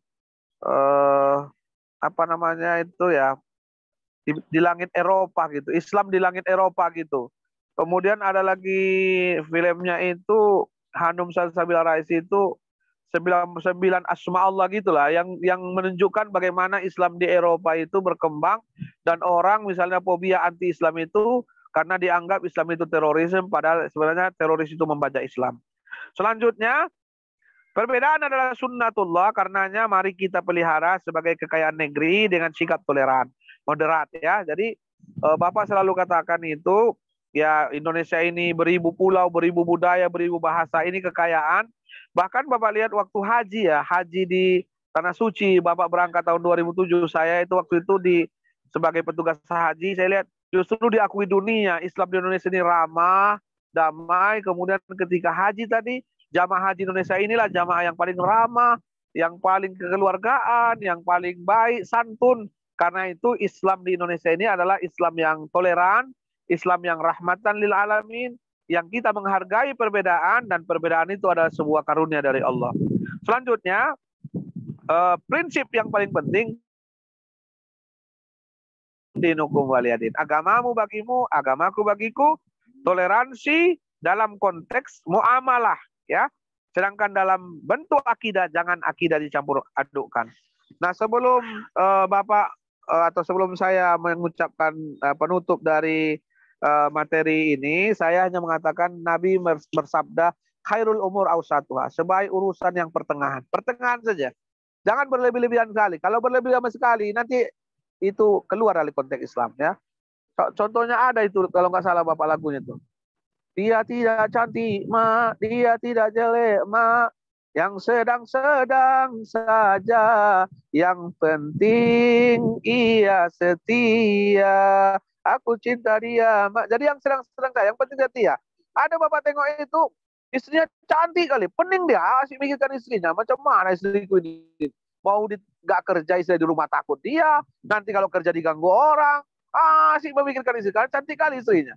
di langit Eropa gitu, Islam di langit Eropa gitu. Kemudian ada lagi filmnya itu Hanum Salsabila Rais itu 99 asma Allah gitulah, yang menunjukkan bagaimana Islam di Eropa itu berkembang, dan orang misalnya fobia anti Islam itu karena dianggap Islam itu terorisme, padahal sebenarnya teroris itu membaca Islam. Selanjutnya, perbedaan adalah sunnatullah, karenanya mari kita pelihara sebagai kekayaan negeri dengan sikap toleran, moderat ya. Jadi Bapak selalu katakan itu ya, Indonesia ini beribu pulau, beribu budaya, beribu bahasa, ini kekayaan. Bahkan Bapak lihat waktu haji ya, haji di Tanah Suci, Bapak berangkat tahun 2007, saya itu waktu itu sebagai petugas haji, saya lihat justru diakui dunia, Islam di Indonesia ini ramah, damai. Kemudian ketika haji tadi, jamaah haji Indonesia inilah jamaah yang paling ramah, yang paling kekeluargaan, yang paling baik, santun. Karena itu Islam di Indonesia ini adalah Islam yang toleran, Islam yang rahmatan lil alamin, yang kita menghargai perbedaan, dan perbedaan itu adalah sebuah karunia dari Allah. Selanjutnya, prinsip yang paling penting, dinukum waliyadin. Agamamu bagimu, agamaku bagiku, toleransi dalam konteks muamalah, ya. Sedangkan dalam bentuk akidah, jangan akidah dicampur adukkan. Nah, sebelum Bapak atau sebelum saya mengucapkan penutup dari materi ini, saya hanya mengatakan Nabi bersabda, khairul umur awsatuha, sebaik urusan yang pertengahan. Pertengahan saja. Jangan berlebih-lebihan sekali. Kalau berlebih-lebihan sekali, nanti itu keluar dari konteks Islam, ya. Contohnya ada itu, kalau nggak salah Bapak lagunya tuh. Dia tidak cantik, mak. Dia tidak jelek, mak. Yang sedang-sedang saja. Yang penting ia setia. Aku cinta dia, mak. Jadi yang sedang-sedang saja, yang penting setia. Ada Bapak tengok itu, istrinya cantik kali. Pening dia, asik mikirkan istrinya. Macam mana istriku ini? Mau nggak kerja istri di rumah takut dia. Nanti kalau kerja diganggu orang. Asik memikirkan istri. Karena cantik kali istrinya.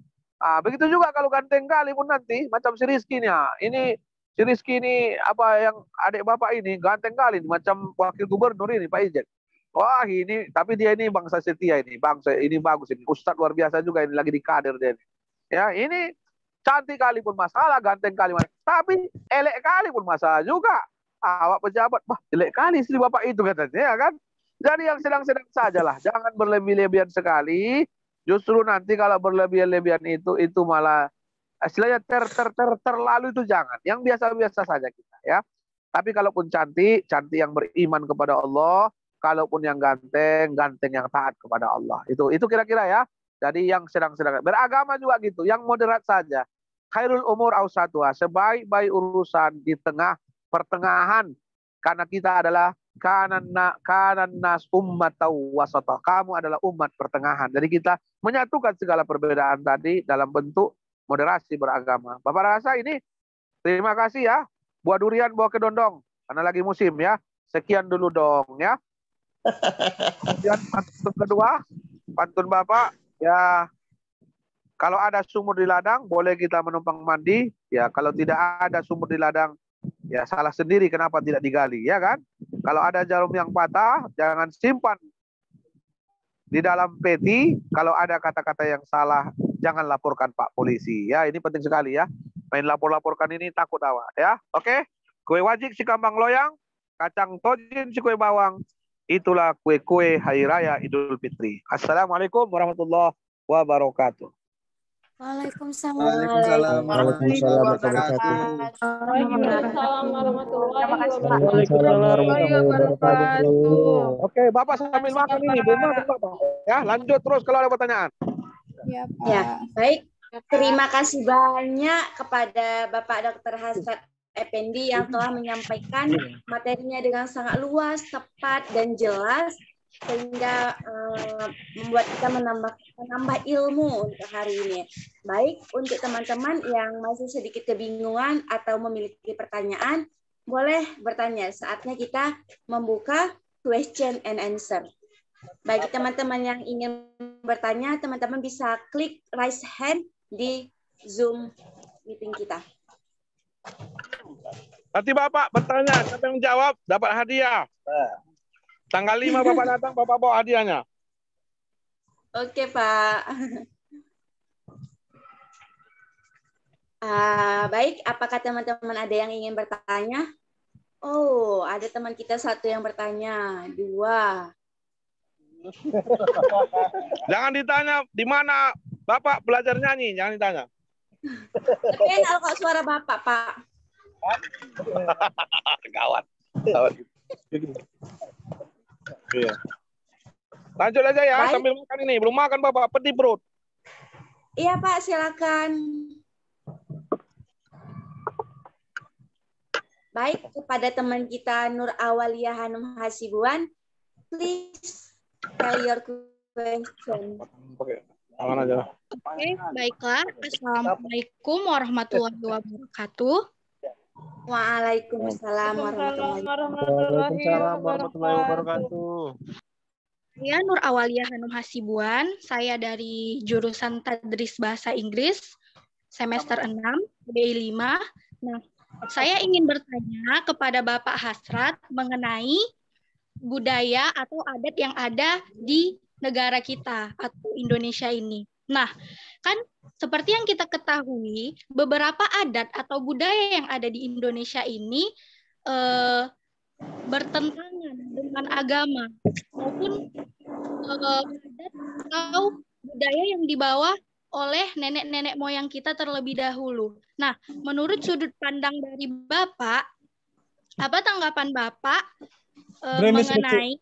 Begitu juga kalau ganteng kali pun nanti. Macam si Rizky nih. Ini si Rizky ini apa yang adik Bapak ini ganteng kali. Macam wakil gubernur ini Pak Ijen. Wah ini, tapi dia ini bangsa setia ini. Bangsa ini bagus ini. Ustadz luar biasa juga ini, lagi di kader dia ini. Ya ini cantik kali pun masalah. Ganteng kali masalah. Tapi elek kali pun masalah juga. Awak pejabat, wah jelek kali istri Bapak itu katanya, ya kan? Jadi yang sedang-sedang sajalah, jangan berlebih-lebihan sekali. Justru nanti kalau berlebih-lebihan itu malah istilahnya terlalu itu jangan. Yang biasa-biasa saja kita, ya. Tapi kalaupun cantik yang beriman kepada Allah. Kalaupun yang ganteng yang taat kepada Allah. Itu kira-kira ya. Jadi yang sedang-sedang beragama juga gitu, yang moderat saja. Khairul umur awsatuha, sebaik-baik urusan di tengah pertengahan, karena kita adalah kanan nas ummatau wasatah. Kamu adalah umat pertengahan. Jadi kita menyatukan segala perbedaan tadi dalam bentuk moderasi beragama. Bapak rasa ini terima kasih ya. Buah durian bawa ke dondong karena lagi musim ya. Sekian dulu dong ya. Kemudian pantun kedua, pantun Bapak ya. Kalau ada sumur di ladang boleh kita menumpang mandi. Ya kalau tidak ada sumur di ladang, ya salah sendiri kenapa tidak digali, ya kan? Kalau ada jarum yang patah, jangan simpan di dalam peti. Kalau ada kata-kata yang salah, jangan laporkan Pak Polisi. Ya, ini penting sekali ya. Main lapor-laporkan ini takut awak, ya. Oke? Kue wajik si kambang loyang, kacang tojin si kue bawang. Itulah kue-kue Hari Raya Idul Fitri. Assalamualaikum warahmatullahi wabarakatuh. Waalaikumsalam Waalaikumsalam warahmatullahi Waalaikumsalam warahmatullahi warahmatullahi wabarakatuh. Oke, Bapak sambil makan ini, belum makan Bapak. Ya, lanjut terus kalau ada pertanyaan. Ya, Pak. Ya, baik. Terima kasih banyak kepada Bapak Dr. Hasrat Effendi yang telah menyampaikan materinya dengan sangat luas, tepat, dan jelas, sehingga membuat kita menambah ilmu untuk hari ini. Baik, untuk teman-teman yang masih sedikit kebingungan atau memiliki pertanyaan, boleh bertanya. Saatnya kita membuka question and answer. Bagi teman-teman yang ingin bertanya, teman-teman bisa klik raise hand di Zoom meeting kita. Nanti Bapak bertanya, siapa yang jawab dapat hadiah. Tanggal 5 Bapak datang, Bapak bawa hadiahnya. Oke, Pak. Baik, apakah teman-teman ada yang ingin bertanya? Oh, ada teman kita satu yang bertanya, 2. Jangan ditanya di mana Bapak belajar nyanyi, jangan ditanya. Tapi enak kok suara Bapak, Pak. Gawat. Iya. Lanjut aja ya. Baik. Sambil makan ini. Belum makan Bapak, pedih perut. Iya Pak, silakan. Baik, kepada teman kita Nur Awalia Hanum Hasibuan, please tell your question. Oke, baiklah. Assalamualaikum warahmatullahi wabarakatuh. Waalaikumsalam warahmatullahi Waalaikumsalam warahmatullahi wabarakatuh. Saya Nur Awalia Hanum Hasibuan, saya dari jurusan Tadris Bahasa Inggris, semester 6, PBI 5. Nah, saya ingin bertanya kepada Bapak Hasrat mengenai budaya atau adat yang ada di negara kita atau Indonesia ini. Nah, kan seperti yang kita ketahui, beberapa adat atau budaya yang ada di Indonesia ini bertentangan dengan agama maupun adat atau budaya yang dibawa oleh nenek-nenek moyang kita terlebih dahulu. Nah, menurut sudut pandang dari Bapak, apa tanggapan Bapak mengenai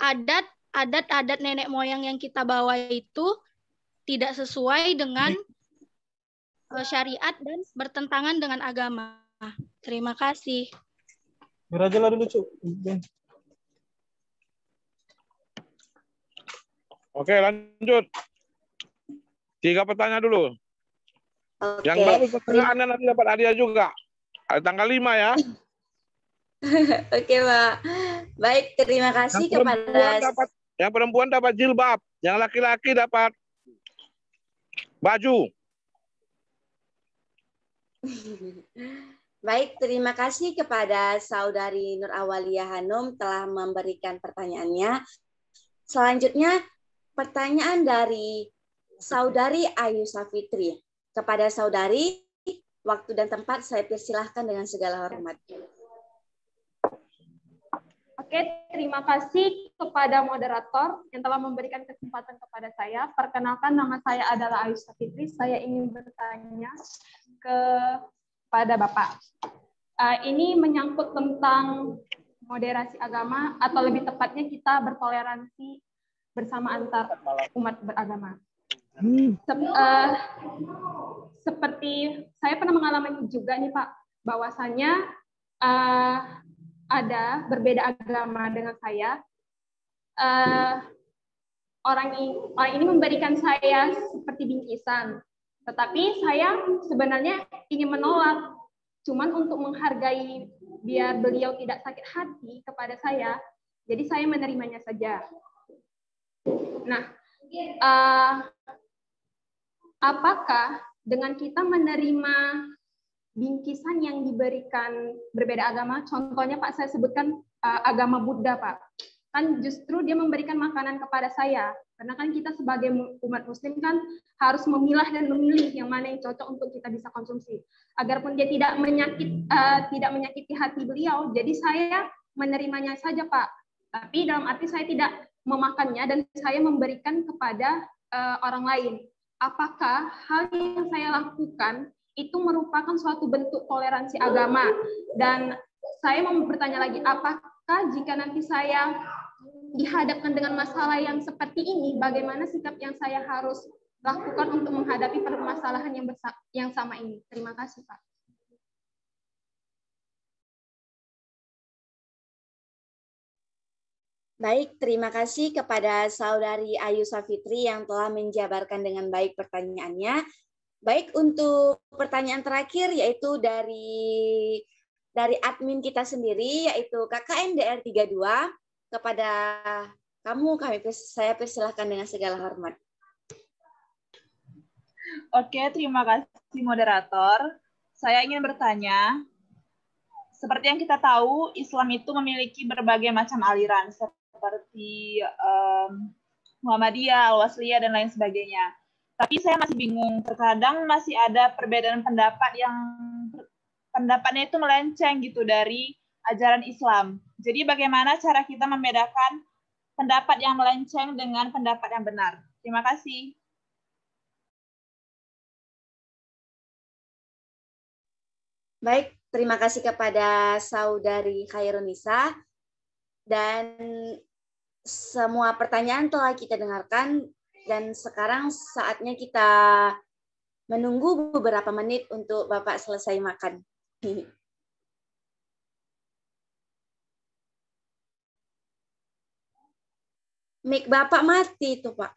adat nenek moyang yang kita bawa itu tidak sesuai dengan syariat dan bertentangan dengan agama? Terima kasih. Berajalah dulu, Cuk. Oke, lanjut. 3 pertanyaan dulu. Oke. Yang bagus pertanyaannya nanti dapat hadiah juga. Ada tanggal 5 ya. Oke, Pak. Baik, terima kasih Yang perempuan dapat jilbab, yang laki-laki dapat baju. Baik, terima kasih kepada Saudari Nur Awalia Hanum telah memberikan pertanyaannya. Selanjutnya, pertanyaan dari Saudari Ayu Safitri. Kepada Saudari, waktu dan tempat saya persilahkan dengan segala hormat. Oke, terima kasih kepada moderator yang telah memberikan kesempatan kepada saya. Perkenalkan, nama saya adalah Ayu Safitri. Saya ingin bertanya kepada Bapak. Ini menyangkut tentang moderasi agama, atau lebih tepatnya kita bertoleransi bersama antar umat beragama. Seperti saya pernah mengalami juga nih Pak, bahwasannya ada berbeda agama dengan saya. Orang ini memberikan saya seperti bingkisan, tetapi saya sebenarnya ingin menolak, cuman untuk menghargai biar beliau tidak sakit hati kepada saya, jadi saya menerimanya saja. Nah, apakah dengan kita menerima bingkisan yang diberikan berbeda agama, contohnya Pak saya sebutkan agama Buddha Pak, kan justru dia memberikan makanan kepada saya, karena kan kita sebagai umat muslim kan harus memilah dan memilih yang mana yang cocok untuk kita bisa konsumsi, agarpun dia tidak menyakiti hati beliau, jadi saya menerimanya saja Pak, tapi dalam arti saya tidak memakannya dan saya memberikan kepada orang lain. Apakah hal yang saya lakukan itu merupakan suatu bentuk toleransi agama? Dan saya mau bertanya lagi, apakah jika nanti saya dihadapkan dengan masalah yang seperti ini, bagaimana sikap yang saya harus lakukan untuk menghadapi permasalahan yang sama ini? Terima kasih, Pak. Baik, terima kasih kepada Saudari Ayu Safitri yang telah menjabarkan dengan baik pertanyaannya. Baik, untuk pertanyaan terakhir yaitu dari admin kita sendiri, yaitu KKNDR 32. Kepada kamu, saya persilahkan dengan segala hormat. Oke, terima kasih moderator. Saya ingin bertanya, seperti yang kita tahu, Islam itu memiliki berbagai macam aliran, seperti Muhammadiyah, Al-Wasliyah, dan lain sebagainya. Tapi saya masih bingung, terkadang masih ada perbedaan pendapat yang pendapatnya itu melenceng gitu dari ajaran Islam. Jadi bagaimana cara kita membedakan pendapat yang melenceng dengan pendapat yang benar? Terima kasih. Baik, terima kasih kepada Saudari Khairunisa. Dan semua pertanyaan telah kita dengarkan, dan sekarang saatnya kita menunggu beberapa menit untuk Bapak selesai makan. Mic Bapak mati itu, Pak.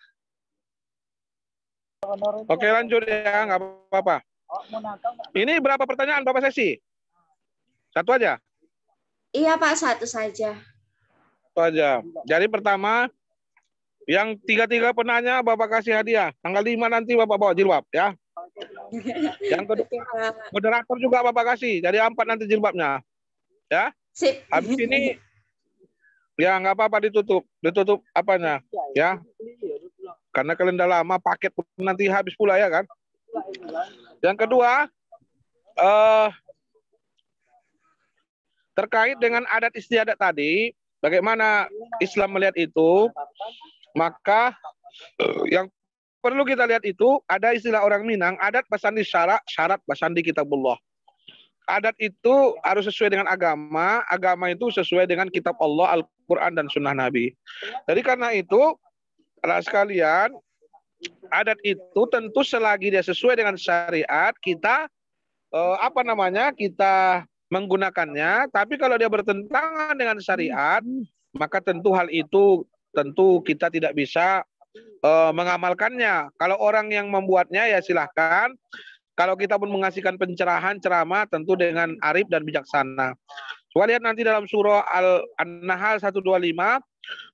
Oke, lanjut ya, nggak apa-apa. Ini berapa pertanyaan Bapak Sesi? Satu aja? Iya Pak, satu saja. Satu aja. Jadi pertama, yang tiga penanya Bapak kasih hadiah. Tanggal 5 nanti Bapak bawa jilbab ya. Yang kedua, Oke, Pak. moderator juga Bapak kasih. Jadi 4 nanti jilbabnya. Ya. Sip. Habis ini ya nggak apa-apa ditutup apanya ya. Karena kalian udah lama paket pun nanti habis pula ya kan. Yang kedua, terkait dengan adat istiadat tadi, bagaimana Islam melihat itu, maka yang perlu kita lihat itu ada istilah orang Minang, adat basandi syarat basandi kitabullah. Adat itu harus sesuai dengan agama itu sesuai dengan kitab Allah, Al-Quran dan Sunnah Nabi. Jadi karena itu, anak sekalian, adat itu tentu selagi dia sesuai dengan syariat, kita kita menggunakannya. Tapi kalau dia bertentangan dengan syariat, maka tentu hal itu kita tidak bisa mengamalkannya. Kalau orang yang membuatnya ya silahkan. Kalau kita pun mengasihkan pencerahan, ceramah tentu dengan arif dan bijaksana. Coba lihat nanti dalam surah An-Nahl 125,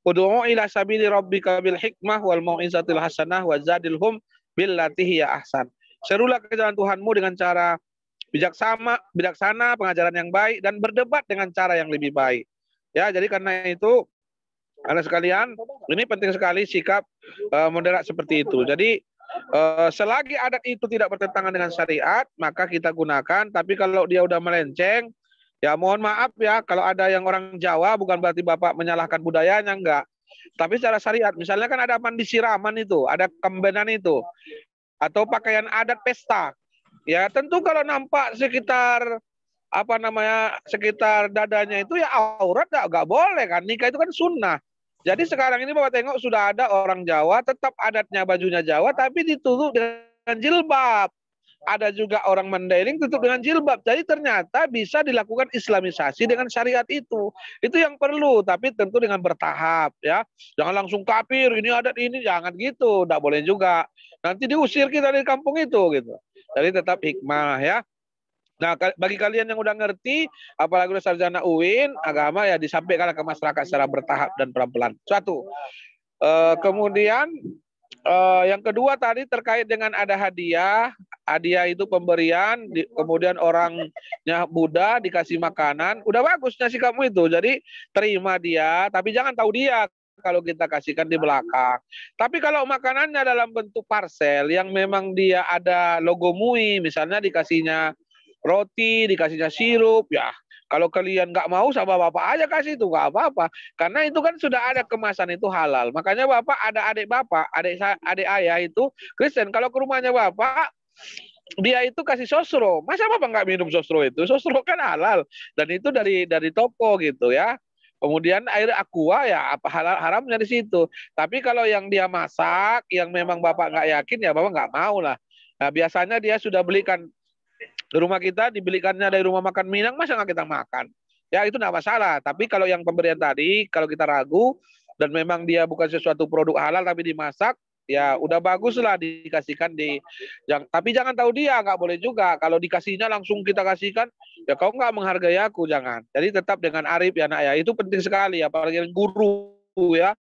ud'u ila sabili rabbika bil hikmah wal mau'izatil hasanah wa zadilhum billati hiya ahsan. Serulah ke jalan Tuhanmu dengan cara bijaksana, pengajaran yang baik, dan berdebat dengan cara yang lebih baik. Ya, jadi karena itu, anak sekalian, ini penting sekali sikap moderat seperti itu. Jadi selagi adat itu tidak bertentangan dengan syariat, maka kita gunakan. Tapi kalau dia udah melenceng, ya mohon maaf ya, kalau ada yang orang Jawa, bukan berarti Bapak menyalahkan budayanya, enggak. Tapi secara syariat, misalnya kan ada mandi siraman itu, ada kembenan itu, atau pakaian adat pesta. Ya tentu kalau nampak sekitar sekitar dadanya itu ya aurat, enggak boleh kan. Nikah itu kan sunnah. Jadi sekarang ini Bapak tengok sudah ada orang Jawa, tetap adatnya bajunya Jawa, tapi ditutup dengan jilbab. Ada juga orang Mandailing tutup dengan jilbab. Jadi ternyata bisa dilakukan islamisasi dengan syariat itu. Itu yang perlu, tapi tentu dengan bertahap ya. Jangan langsung kafir, ini adat ini, jangan gitu. Tidak boleh juga. Nanti diusir kita dari kampung itu gitu. Jadi tetap hikmah ya. Nah, bagi kalian yang udah ngerti, apalagi udah sarjana UIN, agama ya disampaikan ke masyarakat secara bertahap dan pelan-pelan. Satu. Kemudian yang kedua tadi terkait dengan ada hadiah. Hadiah itu pemberian, kemudian orangnya Buddha dikasih makanan. Udah bagus ngasih kamu itu. Jadi terima dia, tapi jangan tahu dia kalau kita kasihkan di belakang. Tapi kalau makanannya dalam bentuk parcel yang memang dia ada logo MUI, misalnya dikasihnya roti, dikasihnya sirup, ya kalau kalian nggak mau sama Bapak aja kasih itu, nggak apa-apa. Karena itu kan sudah ada kemasan itu halal. Makanya Bapak ada adik Bapak, adik ayah itu Kristen. Kalau ke rumahnya Bapak, dia itu kasih sosro. Masa Bapak nggak minum sosro itu? Sosro kan halal. Dan itu dari toko gitu ya. Kemudian air aqua ya apa haramnya di situ. Tapi kalau yang dia masak, yang memang Bapak nggak yakin ya Bapak nggak mau lah. Nah biasanya dia sudah belikan di rumah kita, dibelikannya dari rumah makan Minang, masa nggak kita makan? Ya itu nggak masalah. Tapi kalau yang pemberian tadi, kalau kita ragu dan memang dia bukan sesuatu produk halal tapi dimasak, ya udah bagus lah dikasihkan tapi jangan tahu dia, nggak boleh juga. Kalau dikasihnya langsung kita kasihkan, ya kau nggak menghargai aku, jangan. Jadi tetap dengan arif ya nak ya. Itu penting sekali, apalagi guru ya.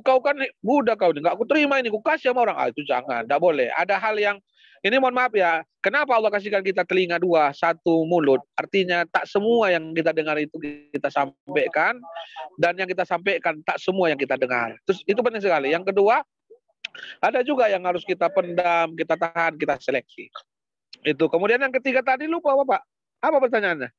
Kau kan Buddha kau, nggak aku terima ini, aku kasih sama orang. Itu jangan, nggak boleh. Ada hal yang ini mohon maaf ya, kenapa Allah kasihkan kita telinga dua, satu mulut? Artinya tak semua yang kita dengar itu kita sampaikan, dan yang kita sampaikan tak semua yang kita dengar. Terus itu penting sekali. Yang kedua, ada juga yang harus kita pendam, kita tahan, kita seleksi. Itu. Kemudian yang ketiga tadi lupa Bapak. Apa pertanyaannya?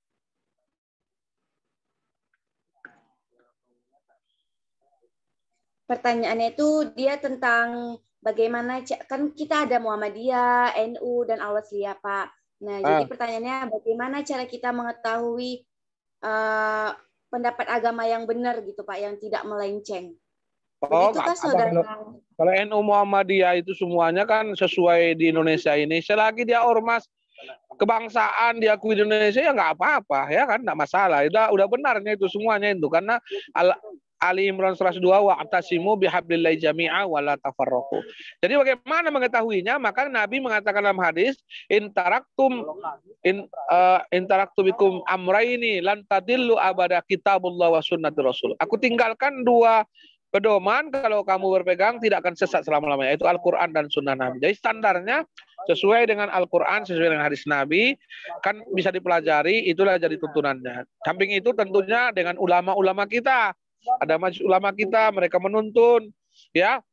Pertanyaannya itu dia tentang bagaimana, kan kita ada Muhammadiyah, NU, dan Al-Wasliyah, Pak. Nah, jadi pertanyaannya bagaimana cara kita mengetahui pendapat agama yang benar gitu, Pak, yang tidak melenceng. Begitu kan, saudara? Kalau NU Muhammadiyah itu semuanya kan sesuai di Indonesia ini. Selagi dia ormas kebangsaan diakui di Indonesia ya nggak apa-apa, ya kan, nggak masalah. Udah benarnya itu semuanya itu, karena Ali Imran 102, wa'tasimu bihablillahi jami'a wa la tafarraqu. Jadi bagaimana mengetahuinya? Maka Nabi mengatakan dalam hadis, in taraktu bikum amraini lan tadillu abada kitabullah wa sunnati rasul. Aku tinggalkan dua pedoman, kalau kamu berpegang tidak akan sesat selama-lamanya, yaitu Al-Quran dan Sunnah Nabi. Jadi standarnya sesuai dengan Al-Quran, sesuai dengan hadis Nabi, kan bisa dipelajari, itulah jadi tuntunannya. Samping itu tentunya dengan ulama-ulama kita. Ada majelis ulama kita, mereka menuntun, ya.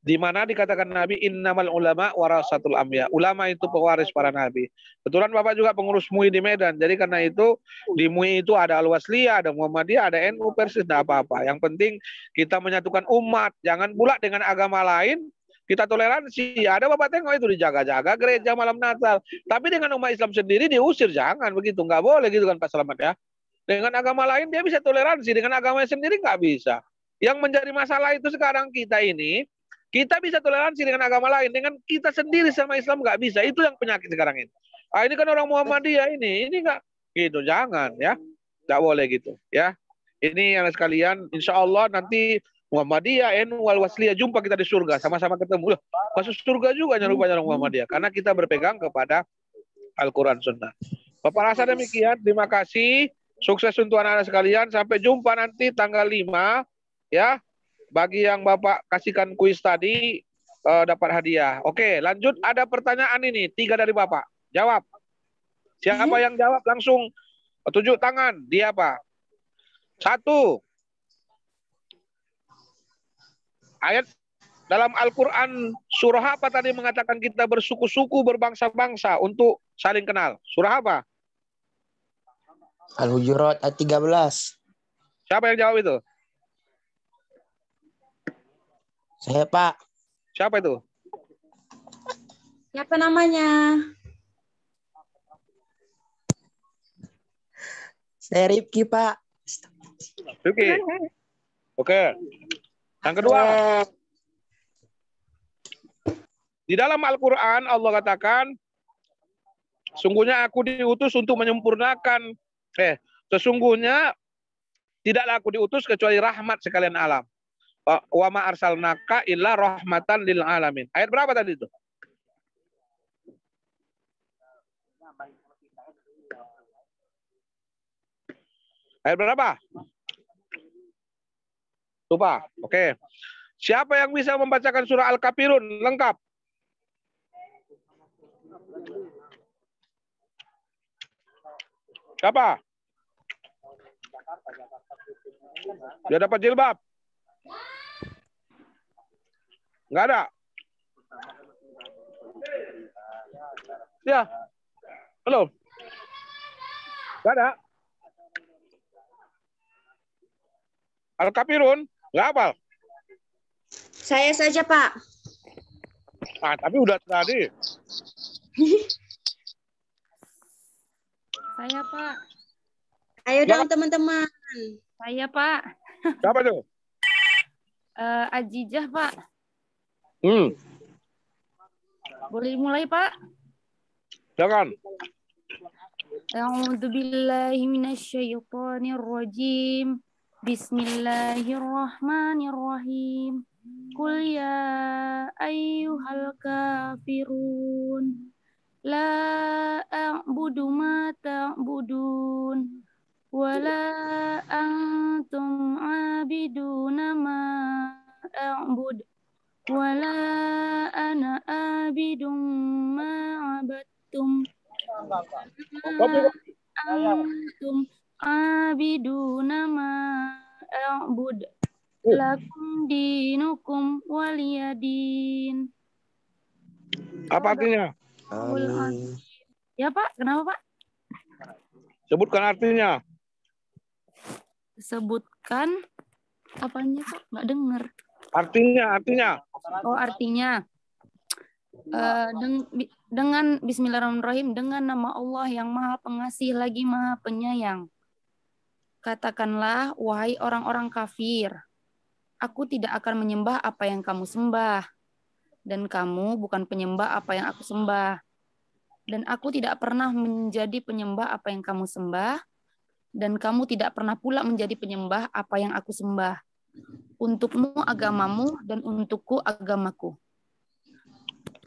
Di mana dikatakan Nabi, innamal ulama warasatul anbiya. Ulama itu pewaris para nabi. Kebetulan Bapak juga pengurus MUI di Medan. Jadi karena itu di MUI itu ada Al-Wasliyah, ada Muhammadiyah, ada NU, Persis, tidak apa-apa. Yang penting kita menyatukan umat. Jangan pula dengan agama lain kita toleransi. Ada Bapak tengok itu dijaga-jaga gereja malam Natal. Tapi dengan umat Islam sendiri diusir, jangan begitu. Nggak boleh gitu kan Pak Slamet ya. Dengan agama lain dia bisa toleransi, dengan agama sendiri nggak bisa. Yang menjadi masalah itu sekarang kita ini, kita bisa toleransi dengan agama lain, dengan kita sendiri sama Islam nggak bisa. Itu yang penyakit sekarang ini. Ah, ini kan orang Muhammadiyah ini nggak gitu, jangan ya, nggak boleh gitu ya. Ini yang sekalian, insya Allah nanti Muhammadiyah, NU, Al-Wasliyah jumpa kita di surga, sama-sama ketemu. Masuk surga juga rupanya orang Muhammadiyah, karena kita berpegang kepada Al-Quran Sunnah. Bapak rasa demikian, terima kasih. Sukses untuk anak-anak sekalian. Sampai jumpa nanti tanggal 5 ya. Bagi yang Bapak kasihkan kuis tadi dapat hadiah. Oke, lanjut. Ada pertanyaan ini 3 dari Bapak. Jawab. Siapa yang jawab langsung tunjuk tangan. Dia apa? 1. Ayat dalam Al-Quran surah apa tadi mengatakan kita bersuku-suku, berbangsa-bangsa untuk saling kenal? Surah apa? Al-Hujurat ayat 13. Siapa yang jawab itu? Saya, Pak. Siapa itu? Siapa namanya? Saya Rifki, Pak. Rifki. Oke. Yang kedua. Di dalam Al-Quran Allah katakan, sungguhnya aku diutus untuk menyempurnakan, sesungguhnya tidaklah aku diutus kecuali rahmat sekalian alam. Wa ma arsalnaka illa rahmatan lil alamin. Ayat berapa tadi itu? Ayat berapa? Lupa. Oke. Siapa yang bisa membacakan surah Al-Kafirun lengkap? Siapa? Dia dapat jilbab? Enggak ada? Ya. Halo? Enggak ada? Al-Kafirun? Enggak hafal? Saya saja, Pak. Ah, tapi udah tadi. Saya, Pak. Ayo dong, teman-teman. Saya, Pak. Siapa tuh? Ajijah, Pak. Boleh mulai, Pak? Jangan. A'udzu billahi minasyaitonir rajim. Bismillahirrahmanirrahim. Qul ya ayyuhal kafirun. La a'budu ma ta'budun. Wala antum abiduna ma a'bud. Wala ana abidum ma abattum. Antum abiduna ma a'bud. Lakum dinukum waliyadin. Apa artinya? Ya, Pak. Kenapa, Pak? Sebutkan artinya. Sebutkan apanya, Pak? Nggak dengar. Artinya. Oh, artinya. Dengan Bismillahirrahmanirrahim, dengan nama Allah yang Maha Pengasih lagi Maha Penyayang. Katakanlah, wahai orang-orang kafir, aku tidak akan menyembah apa yang kamu sembah, dan kamu bukan penyembah apa yang aku sembah. Dan aku tidak pernah menjadi penyembah apa yang kamu sembah, dan kamu tidak pernah pula menjadi penyembah apa yang aku sembah. Untukmu agamamu dan untukku agamaku.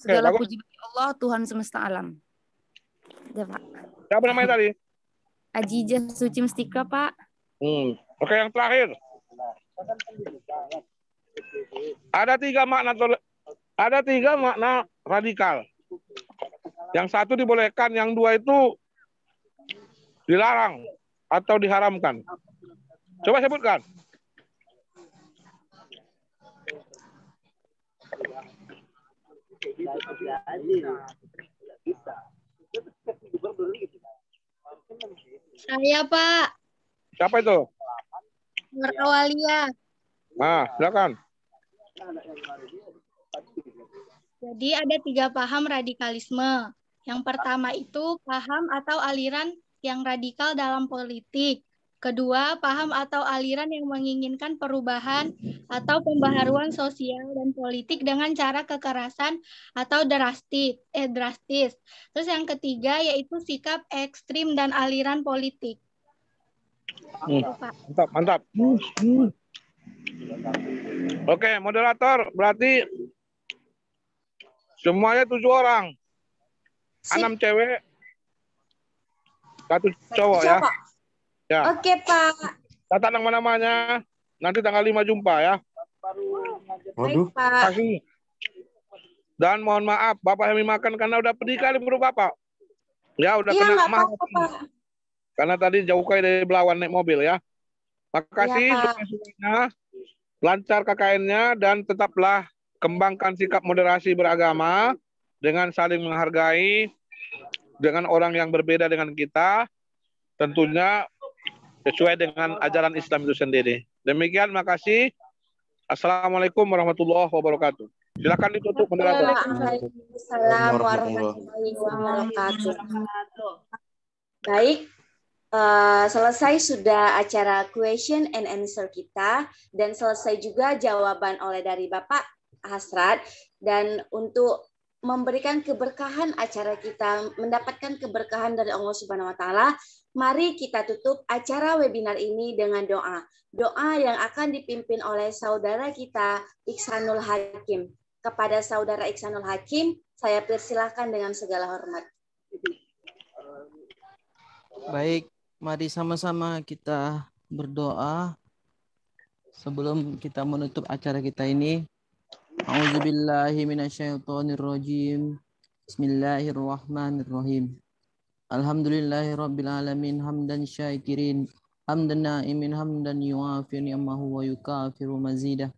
Segala puji bagi Allah, Tuhan semesta alam. Ya, Pak. Siapa namanya tadi? Ajijah Suci Mustika, Pak. Oke, yang terakhir. Ada tiga makna radikal. Yang satu dibolehkan, yang dua itu dilarang atau diharamkan. Coba sebutkan. Saya, Pak. Siapa itu? Nur Awalia. Nah, silakan. Jadi ada 3 paham radikalisme. Yang pertama itu paham atau aliran yang radikal dalam politik. Kedua, paham atau aliran yang menginginkan perubahan atau pembaharuan sosial dan politik dengan cara kekerasan atau drastis. Terus yang ketiga yaitu sikap ekstrim dan aliran politik. Mantap. Oke, moderator, berarti semuanya 7 orang. 6 cewek, 1 cowok ya. Ya. Oke, Pak. Catat nama-namanya. Nanti tanggal 5 jumpa ya. Baik, Pak. Dan mohon maaf, Bapak yang makan karena udah pedih kali perut Bapak. Ya, udah Iya, kena nggak mah. apa-apa, Pak. Karena tadi jauh kali dari Belawan naik mobil ya. Makasih Ya, Pak. semuanya. Lancar KKN-nya dan tetaplah kembangkan sikap moderasi beragama dengan saling menghargai dengan orang yang berbeda dengan kita. Tentunya sesuai dengan ajaran Islam itu sendiri. Demikian, makasih. Assalamualaikum warahmatullahi wabarakatuh. Silakan ditutup moderator. Waalaikumsalam warahmatullahi wabarakatuh. Baik, selesai sudah acara question and answer kita dan selesai juga jawaban oleh dari Bapak Hasrat. Dan untuk memberikan keberkahan acara kita, mendapatkan keberkahan dari Allah Subhanahu wa taala, mari kita tutup acara webinar ini dengan doa. Doa yang akan dipimpin oleh saudara kita Iksanul Hakim. Kepada saudara Iksanul Hakim, saya persilahkan dengan segala hormat. Baik, mari sama-sama kita berdoa sebelum kita menutup acara kita ini. A'udzubillahi minasyaitonirrajim. Bismillahirrahmanirrahim. Alhamdulillahirabbil alamin hamdan syakirin hamdan na'imin hamdan yuafi ni'amahu wa yukafiru mazidah.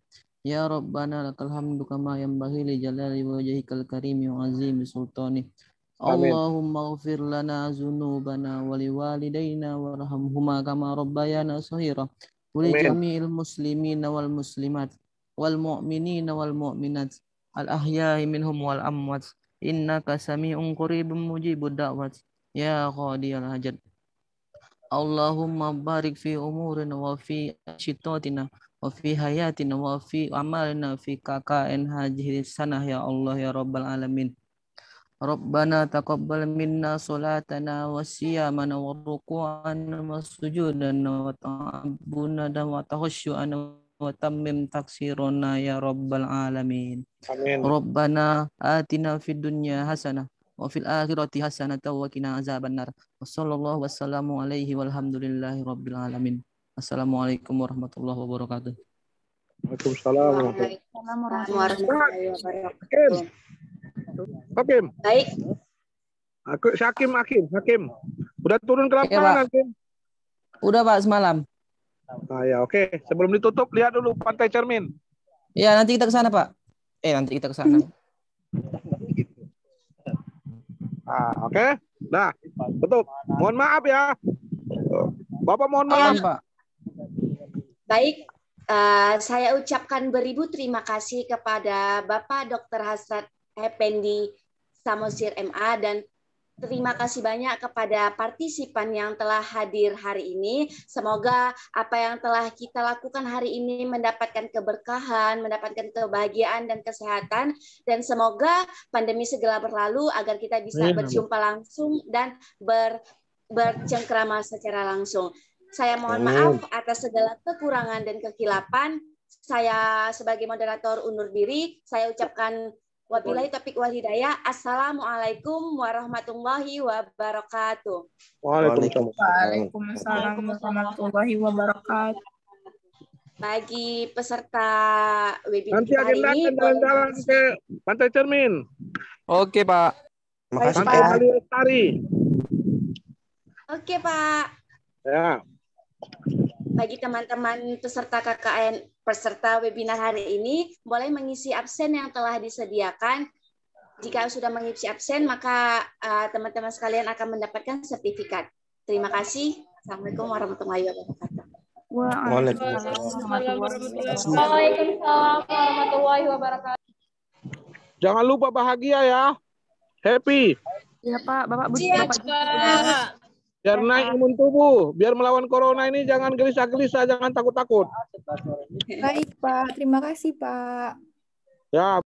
Ya Rabbana lakal hamdu kama yanbaghi li jalali wajhikal karimi wa azimi sultani. Allahumma ighfir lana dzunubana wa liwalidayna warhamhuma kama rabbayana shaghira. Wa li jami'il muslimina wal muslimat wal mu'minina wal mu'minat al ahya'i minhum wal amwat innaka sami'un qaribun mujibud da'wat ya qadiyal hajat. Allahumma barik fi umurina wa fi syitatina wa fi hayatina wa fi amalina fi KKN hadhihi sanah ya Allah ya rabbal alamin. Rabbana taqabbal minna salatana wa siyamana wa ruku'ana wa sujudana wa ta'abuna wa takhushu'ana wa tammim taksirona ya rabbal alamin. Amin. Rabbana atina fid dunya hasanah wa fil akhirati hasanah wa qina azabannar. Wassallallahu wassalamu alaihi walhamdulillahi rabbil alamin. Assalamualaikum warahmatullahi wabarakatuh. Waalaikumsalam warahmatullahi wabarakatuh. Hakim. Baik. Hakim. Udah turun ke lapangan, Hakim? Udah, Pak, semalam. Nah, ya oke. Sebelum ditutup, lihat dulu Pantai Cermin. Ya, nanti kita ke sana, Pak. Nanti kita ke sana. Oke. Nah, tutup. Mohon maaf ya. Bapak mohon maaf, Pak. Baik, saya ucapkan beribu terima kasih kepada Bapak Dr. Hasrat Effendi Samosir MA dan terima kasih banyak kepada partisipan yang telah hadir hari ini. Semoga apa yang telah kita lakukan hari ini mendapatkan keberkahan, mendapatkan kebahagiaan dan kesehatan. Dan semoga pandemi segera berlalu agar kita bisa berjumpa langsung dan bercengkrama secara langsung. Saya mohon maaf atas segala kekurangan dan kekilapan. saya sebagai moderator undur diri. Saya ucapkan wabillahi taufiq wal hidayah. Assalamualaikum warahmatullahi wabarakatuh. Waalaikumsalam warahmatullahi wabarakatuh. Bagi peserta webinar Nanti kita hari agenda ini, jalan-jalan ke Pantai Cermin. Oke, Pak. Makasih, Pantai Pak. Bali Lestari. Oke, Pak. Ya. Bagi teman-teman peserta KKN peserta webinar hari ini, boleh mengisi absen yang telah disediakan. Jika sudah mengisi absen, maka teman-teman sekalian akan mendapatkan sertifikat. Terima kasih. Assalamualaikum warahmatullahi wabarakatuh. Waalaikumsalam warahmatullahi wabarakatuh. Jangan lupa bahagia ya. Happy. Iya, Pak. Bapak Siap, Bapak. Biar naik imun tubuh. Biar melawan corona ini jangan gelisah-gelisah, jangan takut-takut. Baik, Pak. Terima kasih, Pak. Ya.